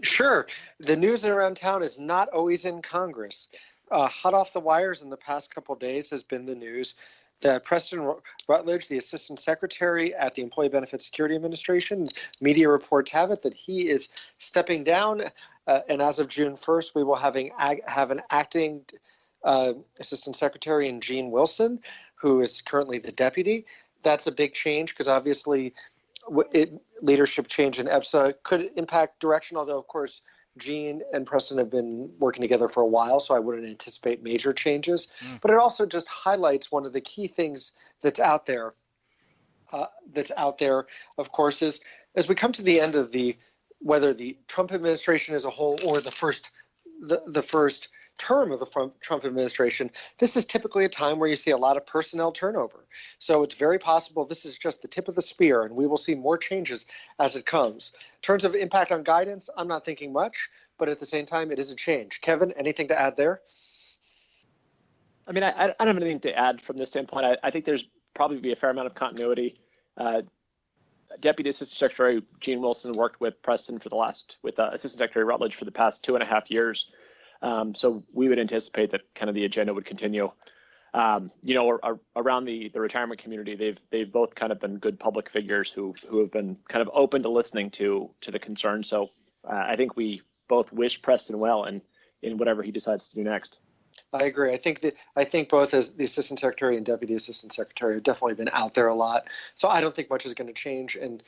Sure. The news around town is not always in Congress. Hot off the wires in the past couple of days has been the news that Preston Rutledge, the Assistant Secretary at the Employee Benefit Security Administration, media reports have it that he is stepping down. And as of June 1st, we will have an acting Assistant Secretary in Gene Wilson, who is currently the deputy. That's a big change because obviously leadership change in EBSA could impact direction, although, of course, Gene and Preston have been working together for a while, so I wouldn't anticipate major changes. But it also just highlights one of the key things that's out there. Of course, is as we come to the end of whether the Trump administration as a whole or the first term of the Trump administration, this is typically a time where you see a lot of personnel turnover. So it's very possible this is just the tip of the spear, and we will see more changes as it comes. In terms of impact on guidance, I'm not thinking much, but at the same time, it is a change. Kevin, anything to add there? I mean, I don't have anything to add from this standpoint. I think there's probably be a fair amount of continuity. Deputy Assistant Secretary Gene Wilson worked with Preston with Assistant Secretary Rutledge for the past 2.5 years. So we would anticipate that kind of the agenda would continue. Around the retirement community, they've both kind of been good public figures who have been kind of open to listening to the concerns. So I think we both wish Preston well in whatever he decides to do next. I agree. I think both as the Assistant Secretary and Deputy Assistant Secretary have definitely been out there a lot. So I don't think much is going to change, and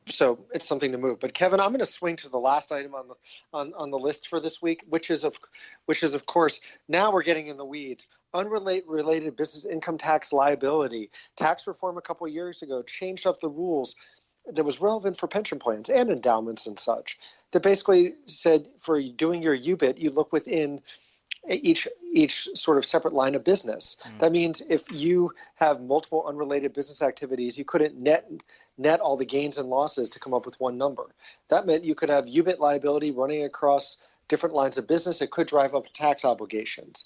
so it's something to move. But Kevin, I'm going to swing to the last item on the list for this week, which is of course, now we're getting in the weeds. Unrelated business income tax liability. Tax reform a couple of years ago changed up the rules that was relevant for pension plans and endowments and such, that basically said for doing your UBIT, you look within each sort of separate line of business. That means if you have multiple unrelated business activities, you couldn't net all the gains and losses to come up with one number. That meant you could have UBIT liability running across different lines of business. It could drive up tax obligations.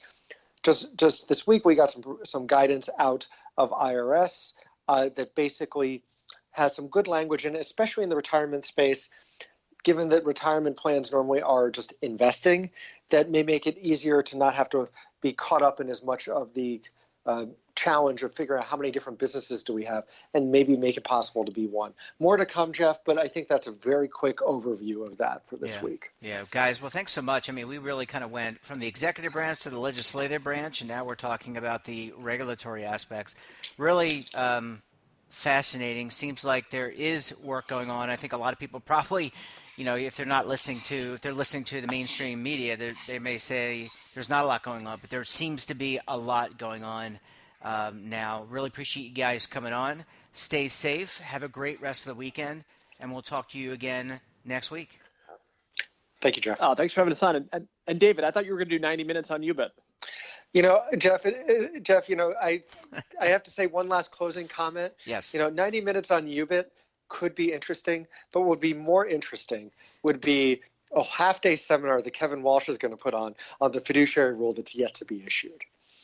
Just this week, we got some guidance out of IRS that basically has some good language in it, especially in the retirement space. Given that retirement plans normally are just investing, that may make it easier to not have to be caught up in as much of the challenge of figuring out how many different businesses do we have and maybe make it possible to be one. More to come, Jeff, but I think that's a very quick overview of that for this week. Yeah, guys, well, thanks so much. I mean, we really kind of went from the executive branch to the legislative branch, and now we're talking about the regulatory aspects. Really fascinating. Seems like there is work going on. I think a lot of people probably, if they're listening to the mainstream media, they may say there's not a lot going on, but there seems to be a lot going on now. Really appreciate you guys coming on. Stay safe. Have a great rest of the weekend, and we'll talk to you again next week. Thank you, Jeff. Oh, thanks for having us on. And David, I thought you were going to do 90 minutes on UBIT. Jeff, I have to say one last closing comment. Yes. 90 minutes on UBIT could be interesting, but what would be more interesting would be a half-day seminar that Kevin Walsh is going to put on the fiduciary rule that's yet to be issued.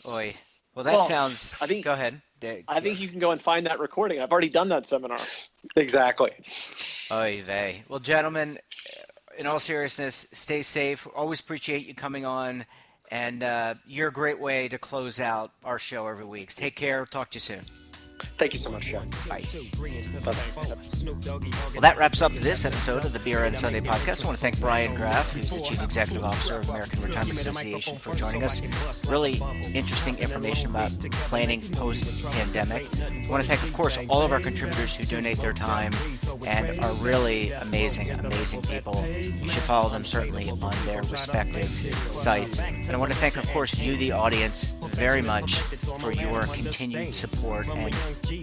Oy. Well, sounds... Go ahead. I think you can go and find that recording. I've already done that seminar. Exactly. Oy vey. Well, gentlemen, in all seriousness, stay safe. Always appreciate you coming on, and you're a great way to close out our show every week. Take care. Talk to you soon. Thank you so much, John. Bye. Well, that wraps up this episode of the BRN Sunday podcast. I want to thank Brian Graff, who's the Chief Executive Officer of American Retirement Association, for joining us. Really interesting information about planning post-pandemic. I want to thank, of course, all of our contributors who donate their time and are really amazing people. You should follow them certainly on their respective sites. And I want to thank, of course, you, the audience, very much for your continued support and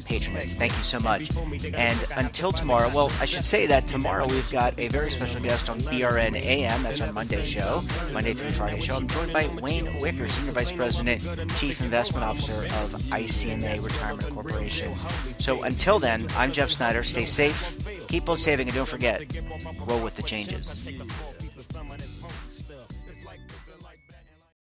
patronage. Thank you so much. And until tomorrow, well, I should say that tomorrow we've got a very special guest on BRN AM. That's our Monday show, Monday through Friday show. I'm joined by Wayne Wicker, Senior Vice President, Chief Investment Officer of ICMA Retirement Corporation. So until then, I'm Jeff Snyder. Stay safe, keep on saving, and don't forget, roll with the changes.